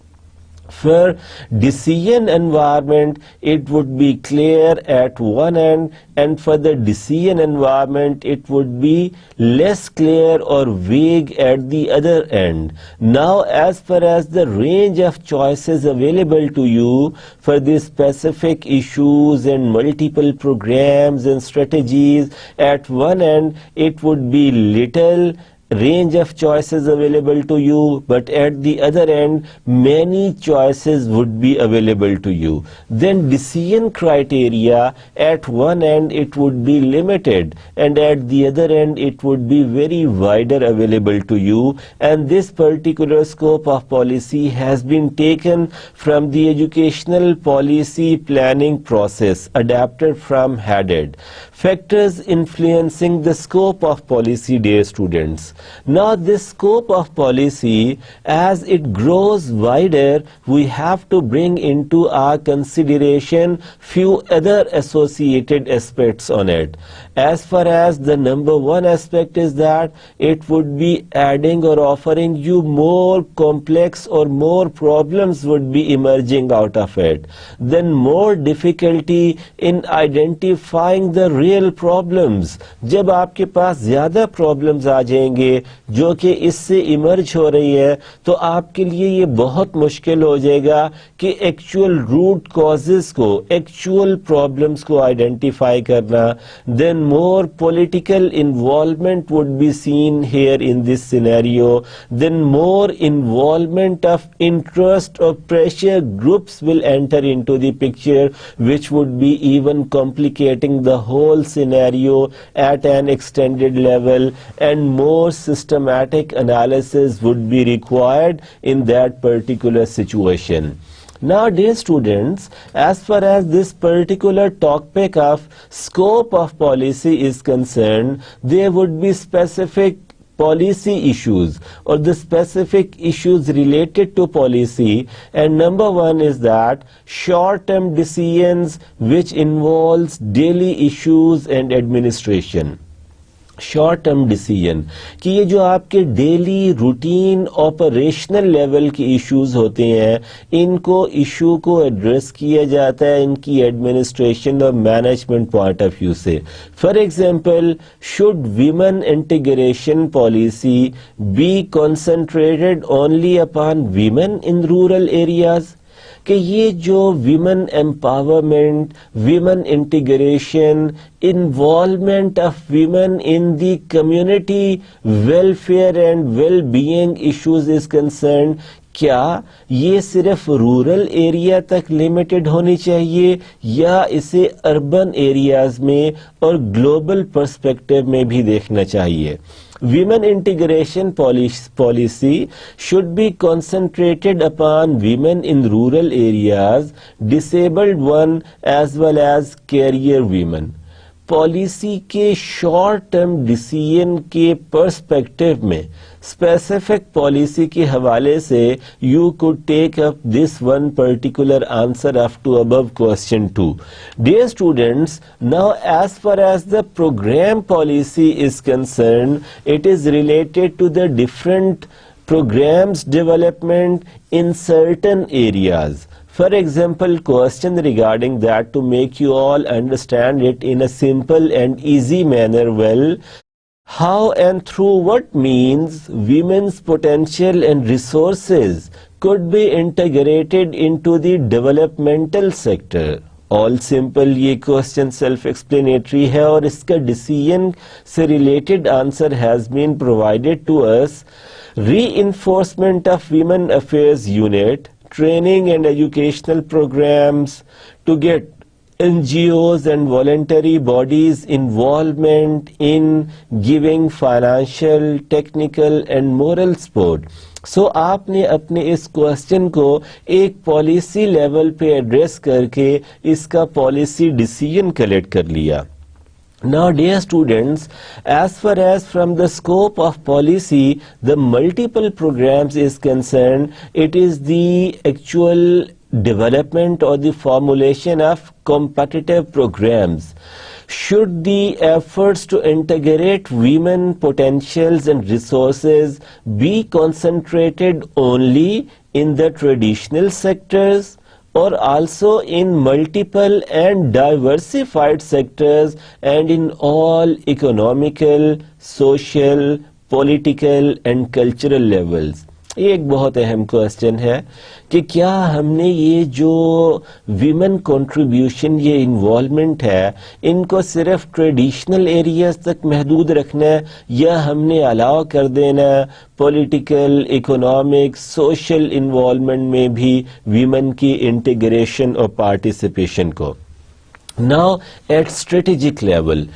For decision environment it would be clear at one end, and for the decision environment it would be less clear or vague at the other end. Now as far as the range of choices available to you for these specific issues and multiple programs and strategies, at one end it would be little range of choices available to you, but at the other end many choices would be available to you. Then decision criteria, at one end it would be limited and at the other end it would be very wider available to you, and this particular scope of policy has been taken from the educational policy planning process adapted from HADED. Factors influencing the scope of policy, dear students. Now this scope of policy, as it grows wider, we have to bring into our consideration few other associated aspects on it. As far as the number one aspect is that it would be adding or offering you more complex or more problems would be emerging out of it. Then more difficulty in identifying the real problems. जब आपके पास ज्यादा problems आ जाएंगे जो कि इससे emerge हो रही है तो आपके लिए ये बहुत मुश्किल हो जाएगा कि एक्चुअल रूट कॉजेस को, एक्चुअल प्रॉब्लम्स को आइडेंटिफाई करना. Then more political involvement would be seen here in this scenario. Then more involvement of interest or pressure groups will enter into the picture which would be even complicating the whole scenario at an extended level, and more systematic analysis would be required in that particular situation. Now dear students, as far as this particular topic of scope of policy is concerned, there would be specific policy issues or the specific issues related to policy, and number one is that short-term decisions which involves daily issues and administration. Short term decision कि ये जो आपके daily routine operational level के issues होते हैं इनको issue को address किया जाता है इनकी एडमिनिस्ट्रेशन और मैनेजमेंट पॉइंट ऑफ व्यू से. For example, should women integration policy be concentrated only upon women in rural areas? कि ये जो women empowerment, women integration, involvement of women in the community welfare and well being issues is concern, क्या ये सिर्फ rural area तक limited होनी चाहिए या इसे अर्बन एरियाज में और ग्लोबल पर्सपेक्टिव में भी देखना चाहिए? Women integration policy should be concentrated upon women in rural areas, disabled one as well as career women. पॉलिसी के शॉर्ट टर्म डिसीजन के पर्सपेक्टिव में स्पेसिफिक पॉलिसी के हवाले से you could take up this one particular answer of to above question 2. Dear students, now as far as the program policy is concern, it is related to the different programs development in certain areas. For example, question regarding that to make you all understand it in a simple and easy manner well. How and through what means women's potential and resources could be integrated into the developmental sector? All simple, ये question self explanatory है और इसका decision से related answer has been provided to us. Reinforcement of Women Affairs Unit, training and educational programs to get NGOs and voluntary bodies involvement in giving financial, technical and moral support. So आपने अपने इस question को एक policy level पे address करके इसका policy decision collect कर लिया. Now dear students, as far as from the scope of policy the multiple programs is concerned, it is the actual development or the formulation of competitive programs. Should the efforts to integrate women potentials and resources be concentrated only in the traditional sectors or also in multiple and diversified sectors and in all economical, social, political and cultural levels? ये एक बहुत अहम question है कि क्या हमने ये जो विमेन कंट्रीब्यूशन, ये इन्वॉल्वमेंट है, इनको सिर्फ ट्रेडिशनल एरियाज तक महदूद रखना है या हमने अलाउ कर देना पॉलिटिकल, इकोनॉमिक, सोशल इन्वॉल्वमेंट में भी विमेन की इंटीग्रेशन और पार्टिसिपेशन को? Now, at strategic level,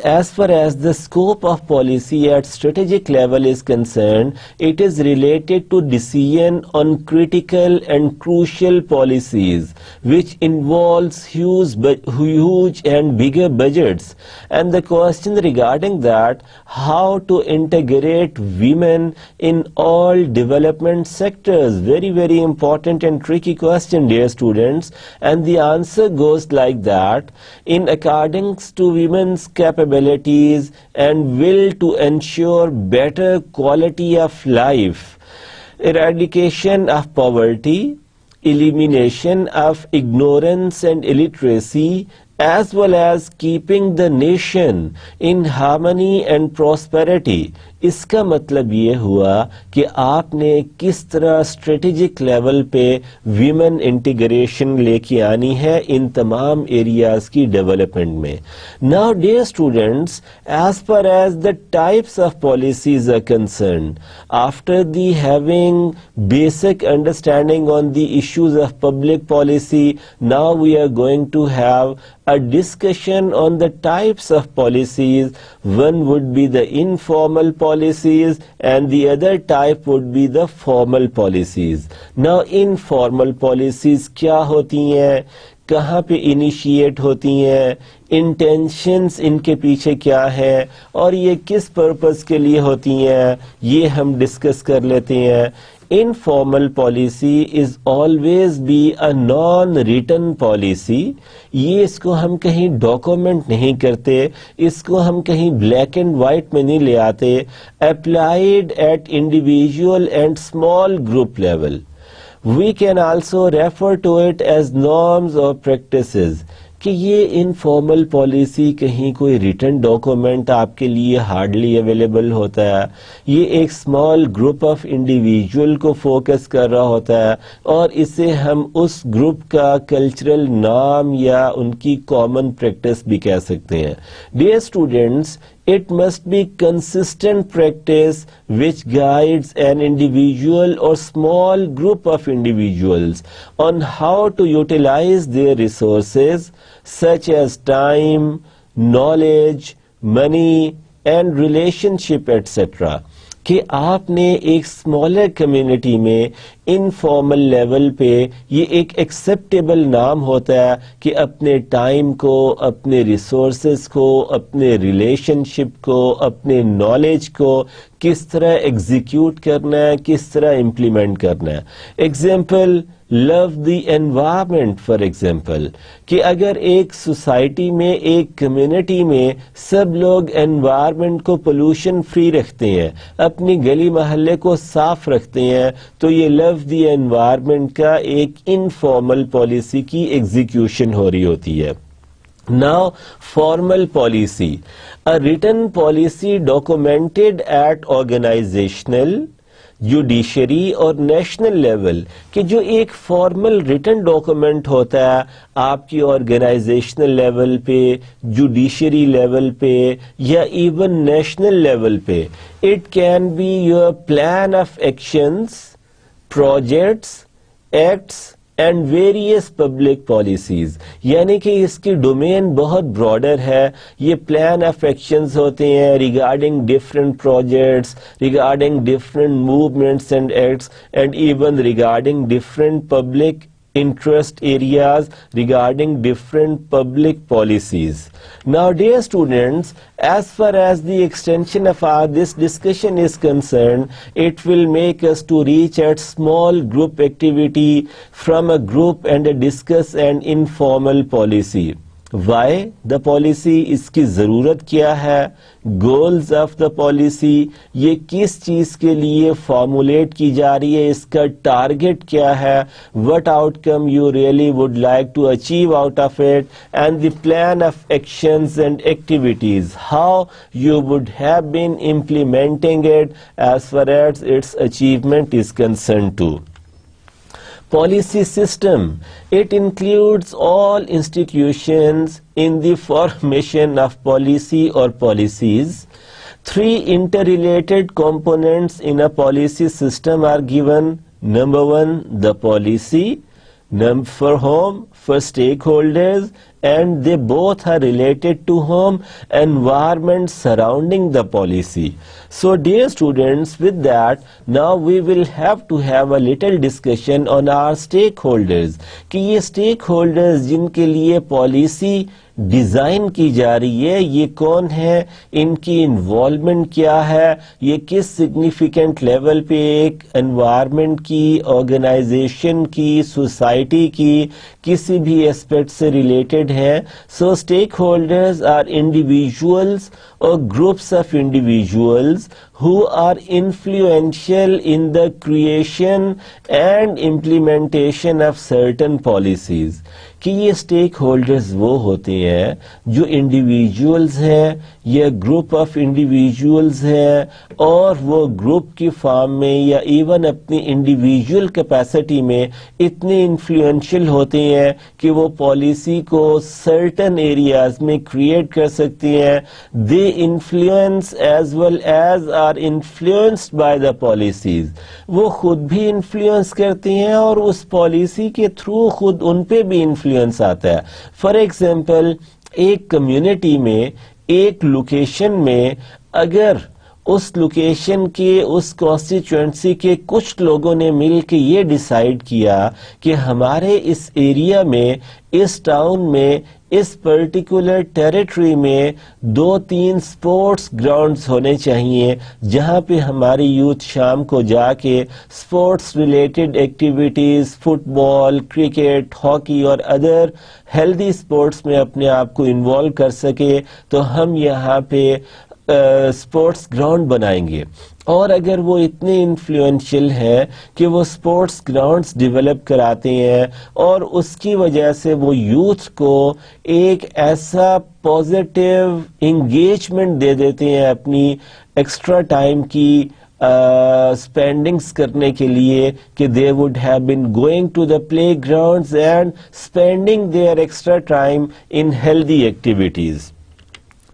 as far as the scope of policy at strategic level is concerned, it is related to decision on critical and crucial policies, which involves huge and bigger budgets. And the question regarding that, how to integrate women in all development sectors, very important and tricky question, dear students. And the answer goes like that: in accordance to women's capabilities and will to ensure better quality of life, eradication of poverty, elimination of ignorance and illiteracy, as well as keeping the nation in harmony and prosperity. इसका मतलब ये हुआ कि आपने किस तरह strategic level पे women integration लेके आनी है इन तमाम एरियाज की डेवलपमेंट में. Now dear students, as per as the types of policies are concerned, after the having basic understanding on the issues of public policy, now we are going to have a discussion on the types of policies. One would be the informal policies and the other type would be the formal policies. Now, informal policies क्या होती हैं, कहाँ पे initiate होती हैं, intentions इनके पीछे क्या है और ये किस पर्पस के लिए होती हैं, ये हम डिस्कस कर लेते हैं. Informal policy is always be a non-written policy. ये इसको हम कहीं डॉक्यूमेंट नहीं करते, इसको हम कहीं ब्लैक एंड वाइट में नहीं ले आते. Applied at individual and small group level. We can also refer to it as norms or practices. कि ये इनफॉर्मल पॉलिसी कहीं कोई रिटन डॉक्यूमेंट आपके लिए हार्डली अवेलेबल होता है. ये एक स्मॉल ग्रुप ऑफ इंडिविजुअल को फोकस कर रहा होता है और इसे हम उस ग्रुप का कल्चरल नाम या उनकी कॉमन प्रैक्टिस भी कह सकते हैं. Dear students, it must be consistent practice which guides an individual or small group of individuals on how to utilize their resources such as time, knowledge, money and relationship etc. कि आपने एक smaller community में informal level पे ये एक acceptable नाम होता है कि अपने टाइम को, अपने रिसोर्सेज को, अपने रिलेशनशिप को, अपने नॉलेज को किस तरह एग्जीक्यूट करना है, किस तरह इम्प्लीमेंट करना है. Example, love the environment for example, कि अगर एक सोसाइटी में, एक कम्युनिटी में सब लोग एनवायरनमेंट को पोल्यूशन फ्री रखते हैं, अपनी गली मोहल्ले को साफ रखते हैं, तो ये लव द एनवायरनमेंट का एक इनफॉर्मल पॉलिसी की एग्जीक्यूशन हो रही होती है. Now, formal policy, a written policy documented at organizational, judiciary और नेशनल लेवल, कि जो एक फॉर्मल रिटन डॉक्यूमेंट होता है आपकी ऑर्गेनाइजेशनल लेवल पे, जुडिशरी लेवल पे या इवन नेशनल लेवल पे. It can be your plan of actions, projects, acts and various public policies. यानी कि इसकी डोमेन बहुत ब्रॉडर है. ये प्लान ऑफ एक्शंस होते हैं regarding different projects, regarding different movements and acts and even regarding different public interest areas, regarding different public policies. Now, dear students, as far as the extension of this discussion is concerned, it will make us to reach at small group activity from a group and discuss an informal policy. Why the policy, इसकी ज़रूरत क्या है, goals of the policy, ये किस चीज़ के लिए formulate की जा रही है, इसका target क्या है, what outcome you really would like to achieve out of it, and the plan of actions and activities, how you would have been implementing it as far as its achievement is concerned too. Policy system, it includes all institutions in the formation of policy or policies. Three interrelated components in a policy system are given. Number one, the policy, for whom, for stakeholders, and they both are related to home environment surrounding the policy. So dear students, with that now we will have to have a little discussion on our stakeholders कि ये stakeholders जिनके लिए policy design की जा रही है ये कौन है, इनकी इन्वॉल्वमेंट क्या है, ये किस सिग्निफिकेंट लेवल पे एक एनवायरनमेंट की, ऑर्गेनाइजेशन की, सोसाइटी की किसी भी एस्पेक्ट से रिलेटेड है. So stakeholders are individuals or groups of individuals who are influential in the creation and implementation of certain policies. कि ये स्टेक होल्डर्स वो होते हैं जो इंडिविजुअल्स हैं या ग्रुप ऑफ इंडिविजुअल्स हैं और वो ग्रुप की फॉर्म में या इवन अपनी इंडिविजुअल कैपेसिटी में इतने इन्फ्लुएंशियल होते हैं कि वो पॉलिसी को सर्टेन एरियाज में क्रिएट कर सकती हैं. दे influence as well as are influenced by the policies. वो खुद भी इन्फ्लुएंस करती हैं और उस पॉलिसी के थ्रू खुद उन पे भी इन्फ्लुएंस आता है. फॉर एग्जाम्पल एक कम्युनिटी में एक लोकेशन में अगर उस लोकेशन के उस कॉन्स्टिट्यूएंसी के कुछ लोगों ने मिल के ये डिसाइड किया कि हमारे इस एरिया में, इस टाउन में, इस पर्टिकुलर टेरिटरी में 2-3 स्पोर्ट्स ग्राउंड्स होने चाहिए जहां पे हमारी यूथ शाम को जाके sports related activities, football, cricket, hockey और अदर हेल्दी स्पोर्ट्स में अपने आप को इन्वॉल्व कर सके. तो हम यहाँ पे स्पोर्ट्स ग्राउंड बनाएंगे. और अगर वो इतने इन्फ्लुएंशियल हैं कि वो स्पोर्ट्स ग्राउंड्स डेवलप कराते हैं और उसकी वजह से वो यूथ को एक ऐसा पॉजिटिव एंगेजमेंट दे देते हैं अपनी एक्स्ट्रा टाइम की स्पेंडिंग्स करने के लिए कि they would have been going to the play grounds and spending their extra time in healthy activities.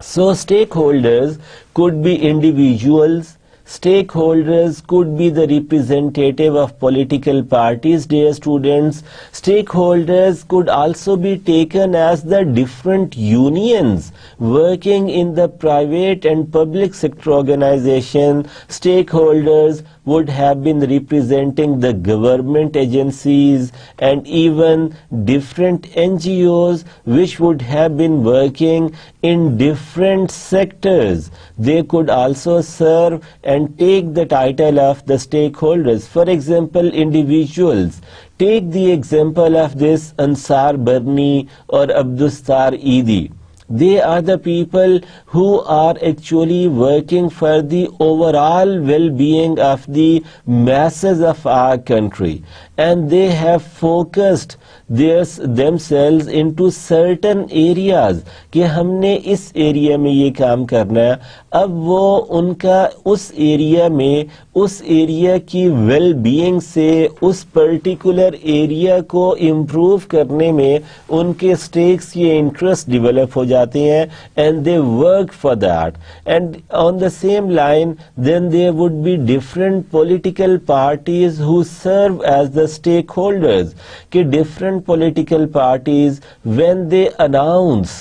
So stakeholders could be individuals, stakeholders could be the representative of political parties, dear students. Stakeholders could also be taken as the different unions working in the private and public sector organization. Stakeholders would have been representing the government agencies and even different NGOs which would have been working in different sectors. They could also serve and take the title of the stakeholders. For example, individuals. Take the example of this Ansar Barni or Abdustar Eidi. They are the people who are actually working for the overall well-being of the masses of our country, and they have focused themselves into certain areas कि हमने इस area में ये काम करना है. अब वो उनका उस एरिया में उस एरिया की वेल बीइंग से उस पर्टिकुलर एरिया को इम्प्रूव करने में उनके स्टेक्स ये इंटरेस्ट डेवलप हो जाते हैं and they work for that. And on the same line then there would be different political parties who serve as the stakeholders कि different political parties when they announce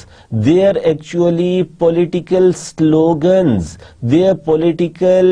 their actually political slogans, their political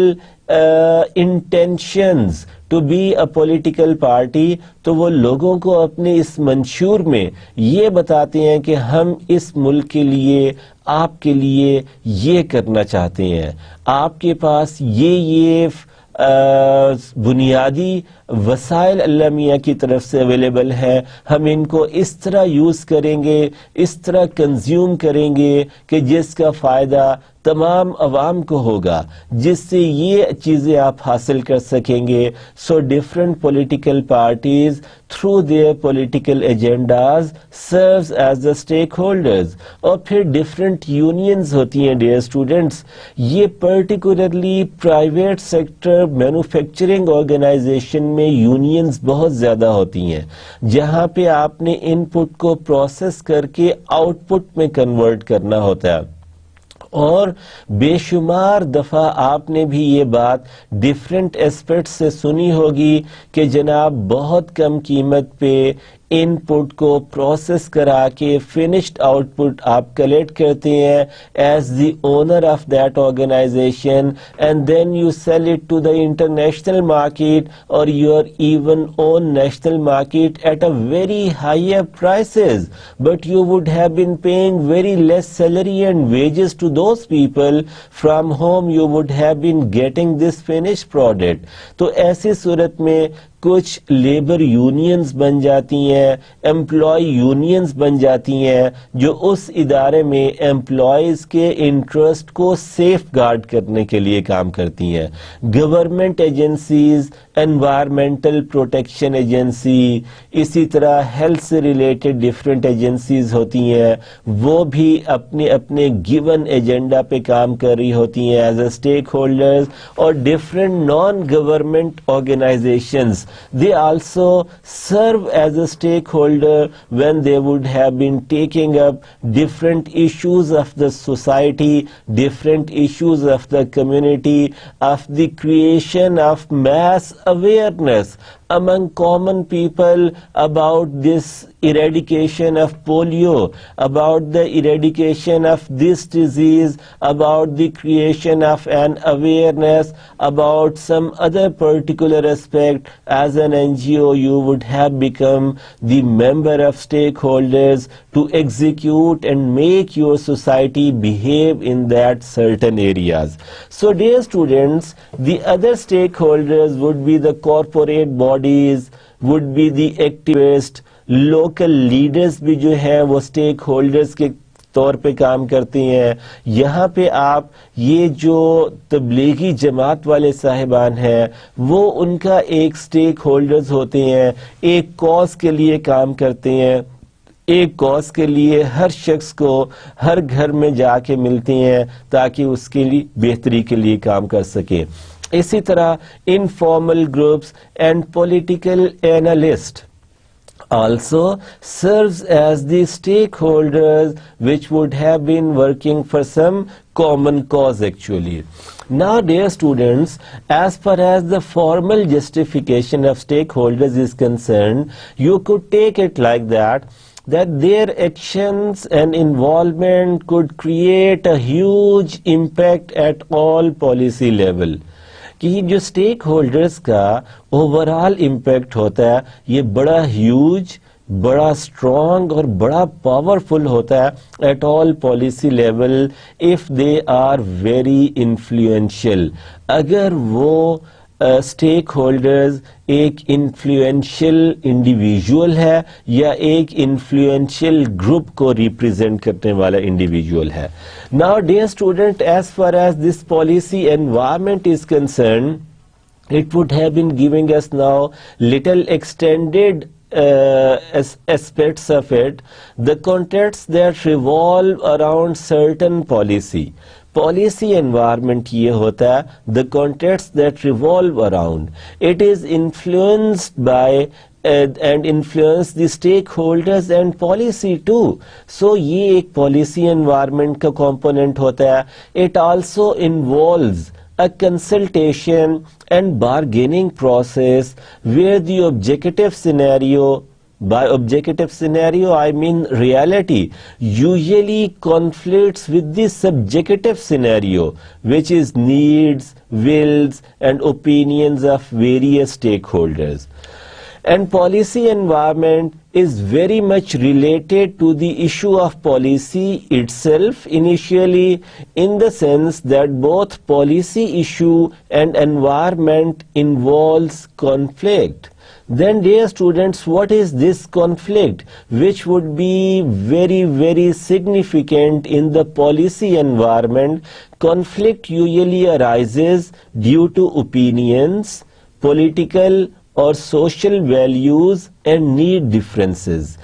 intentions to be a political party, तो वो लोगों को अपने इस मंशूर में ये बताते हैं कि हम इस मुल्क के लिए, आपके लिए ये करना चाहते हैं, आपके पास ये बुनियादी वसाइल अल्लाह मियाँ की तरफ से अवेलेबल है, हम इनको इस तरह यूज करेंगे, इस तरह कंज्यूम करेंगे कि जिसका फायदा तमाम अवाम को होगा, जिससे ये चीजें आप हासिल कर सकेंगे. So different political parties through their political agendas serves as the stakeholders. और फिर डिफरेंट यूनियंस होती हैं डियर स्टूडेंट्स. ये particularly private sector manufacturing organization में यूनियंस बहुत ज्यादा होती हैं जहां पे आपने इनपुट को प्रोसेस करके आउटपुट में कन्वर्ट करना होता है. और बेशुमार दफा आपने भी ये बात डिफरेंट एस्पेक्ट से सुनी होगी कि जनाब बहुत कम कीमत पे इनपुट को प्रोसेस करा के फिनिश्ड आउटपुट आप कलेक्ट करते हैं as the owner of that organisation, and then you sell it to the international market or your even own national market at a very higher prices, but you would have been paying very less salary and wages to those people from whom you would have been getting this finished product. तो ऐसी सूरत में कुछ labour unions बन जाती हैं, employ unions बन जाती हैं जो उस इदारे में एम्प्लॉयज के इंटरेस्ट को सेफ गार्ड करने के लिए काम करती हैं. Government agencies, environmental protection agency, इसी तरह हेल्थ से रिलेटेड डिफरेंट एजेंसीज होती हैं, वो भी अपने अपने गिवन एजेंडा पे काम कर रही होती हैं एज अ स्टेक होल्डर्स. और different non government organisations, they also serve as a stakeholder when they would have been taking up different issues of the society, different issues of the community, of the creation of mass awareness among common people about this eradication of polio, about the eradication of this disease, about the creation of an awareness about some other particular aspect. As an NGO, you would have become the member of stakeholders to execute and make your society behave in that certain areas. So dear students, the other stakeholders would be the corporate bodies, would be the activists, local leaders भी जो है वो stake holders के तौर पे काम करती हैं. यहाँ पे आप ये जो तबलीगी जमात वाले साहिबान हैं वो उनका एक स्टेक होल्डर्स होते हैं, एक कॉज के लिए काम करते हैं, एक कॉज के लिए हर शख्स को हर घर में जाके मिलती हैं ताकि उसके लिए बेहतरी के लिए काम कर सके. इसी तरह informal groups and political analyst also serves as the stakeholders which would have been working for some common cause actually. Now dear students, as far as the formal justification of stakeholders is concerned, you could take it like that their actions and involvement could create a huge impact at all policy level. कि जो stake holders का overall impact होता है ये बड़ा huge, बड़ा strong और बड़ा पावरफुल होता है at all policy level if they are very influential. अगर वो स्टेक होल्डर्स एक इन्फ्लुएंशियल इंडिविजुअल है या एक इन्फ्लुएंशियल ग्रुप को रिप्रेजेंट करने वाला इंडिविजुअल है. Now dear student, as far as this policy environment is concern, it would have been giving us now little extended aspects of it, the contexts that revolve around certain policy. Policy environment ये होता है the contexts that revolve around. It is influenced by and influence the stakeholders and policy too. So ये एक policy environment का component होता है. It also involves a consultation and bargaining process where the objective scenario, by objective scenario I mean reality, usually conflicts with the subjective scenario, which is needs, wills and opinions of various stakeholders. And policy environment is very much related to the issue of policy itself initially, in the sense that both policy issue and environment involves conflict. Then dear students, what is this conflict which would be very very significant in the policy environment? Conflict usually arises due to opinions, political or social values and need differences.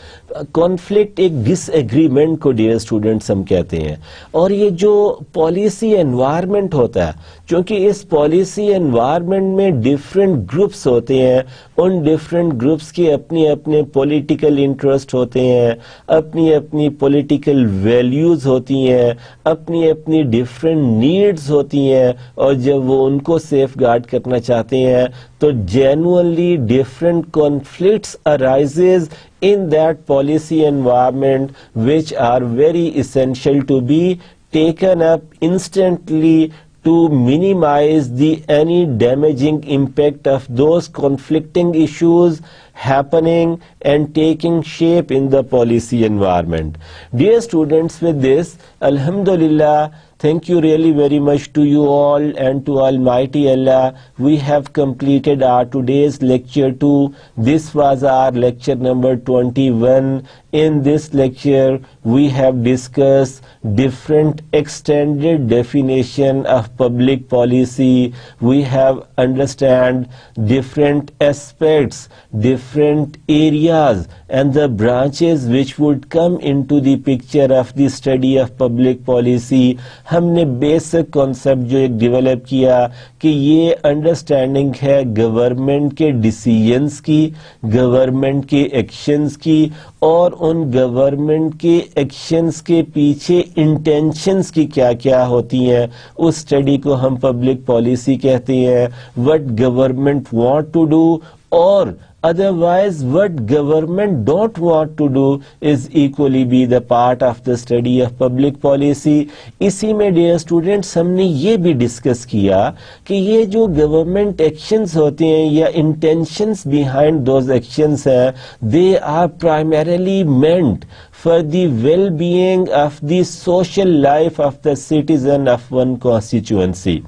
Conflict एक disagreement को dear students हम कहते हैं. और ये जो policy environment होता है, क्योंकि इस पॉलिसी एनवायरनमेंट में डिफरेंट ग्रुप्स होते हैं, उन डिफरेंट ग्रुप्स के अपने अपने पॉलिटिकल इंटरेस्ट होते हैं, अपनी अपनी पॉलिटिकल वैल्यूज होती हैं, अपनी अपनी डिफरेंट नीड्स होती हैं, और जब वो उनको सेफ गार्ड करना चाहते हैं तो genuinely different conflicts arises in that policy environment which are very essential to be taken up instantly to minimize the any damaging impact of those conflicting issues happening and taking shape in the policy environment. Dear students, with this, Alhamdulillah, thank you really very much to you all and to Almighty Allah. We have completed our today's lecture 2. This was our lecture number 21. In this lecture, we have discussed different extended definition of public policy. We have understand different aspects, different areas and the branches which would come into the picture of the study of public policy. हमने basic concept जो एक develop किया कि ये understanding है government के decisions की, government के एक्शंस की और उन गवर्नमेंट के एक्शंस के पीछे इंटेंशंस की क्या क्या होती हैं, उस स्टडी को हम पब्लिक पॉलिसी कहते हैं. What government want to do और otherwise what government don't want to do is equally be the part of the study of public policy. इसी में dear students हमने ये भी डिस्कस किया कि ये जो गवर्नमेंट एक्शंस होते हैं या intentions behind those actions हैं, they are primarily meant for the well-being of the social life of the citizen of one constituency.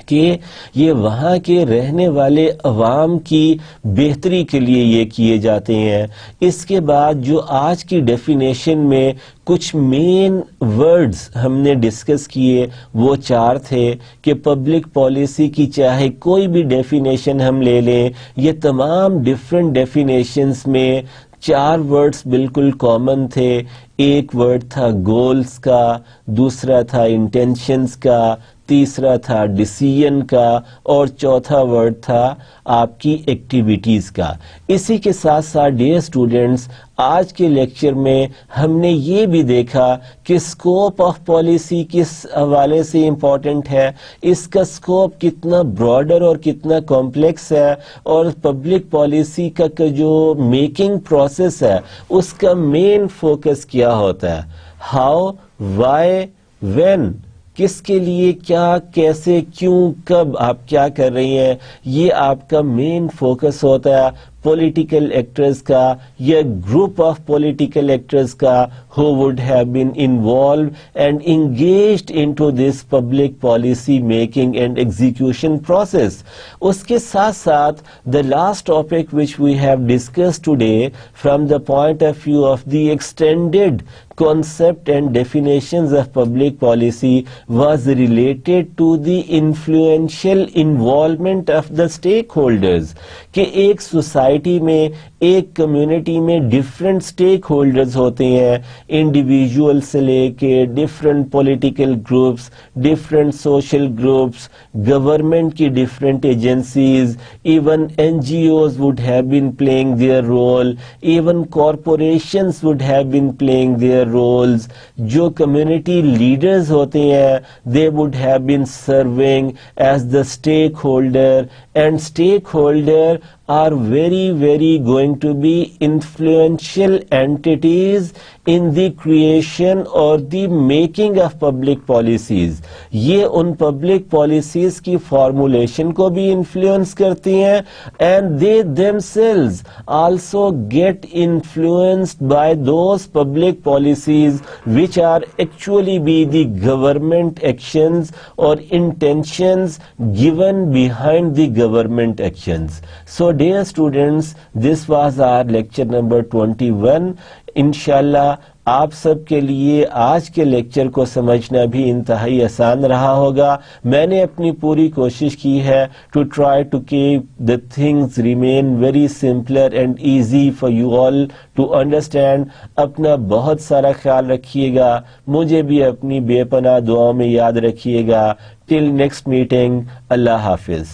कि ये वहाँ के रहने वाले अवाम की बेहतरी के लिए ये किए जाते हैं. इसके बाद जो आज की डेफिनेशन में कुछ मेन वर्ड्स हमने डिस्कस किए वो 4 थे कि पब्लिक पॉलिसी की चाहे कोई भी डेफिनेशन हम ले लें, ये तमाम डिफरेंट डेफिनेशंस में 4 वर्ड्स बिल्कुल कॉमन थे. एक वर्ड था गोल्स का, दूसरा था इंटेंशंस का, तीसरा था डिसीजन का और चौथा वर्ड था आपकी एक्टिविटीज का. इसी के साथ साथ डियर स्टूडेंट्स, आज के लेक्चर में हमने ये भी देखा कि स्कोप ऑफ पॉलिसी किस हवाले से इम्पोर्टेंट है, इसका स्कोप कितना ब्रॉडर और कितना कॉम्प्लेक्स है और पब्लिक पॉलिसी का जो मेकिंग प्रोसेस है उसका मेन फोकस क्या होता है. हाउ, व्हाई, व्हेन, किसके लिए, क्या, कैसे, क्यों, कब आप क्या कर रही हैं, ये आपका मेन फोकस होता है पॉलिटिकल एक्टर्स का या ग्रुप ऑफ पॉलिटिकल एक्टर्स का who would have been involved and engaged into this public policy making and execution process. उसके साथ साथ the last topic which we have discussed today from the point of view of the extended concept and definitions of public policy was related to the influential involvement of the stakeholders. कि एक society में, एक community में different stake holders होते हैं, individual से लेके different political groups, different social groups, government की different agencies, even NGOs would have been playing their role, even corporations would have been playing their roles. जो community leaders होते हैं they would have been serving as the stakeholder and stakeholder are very going to be influential entities in the creation or the making of public policies. ये उन public policies की formulation को भी influence करती हैं and they themselves also get influenced by those public policies which are actually be the government actions or intentions given behind the government actions. So dear students, this was our lecture number 21. इंशाल्लाह आप सब के लिए आज के lecture को समझना भी इंतहाई आसान रहा होगा. मैंने अपनी पूरी कोशिश की है to try to keep the things remain very simpler and easy for you all to understand. अपना बहुत सारा ख्याल रखिएगा, मुझे भी अपनी बेपनाह दुआओं में याद रखिएगा. टिल नेक्स्ट मीटिंग, अल्लाह हाफिज.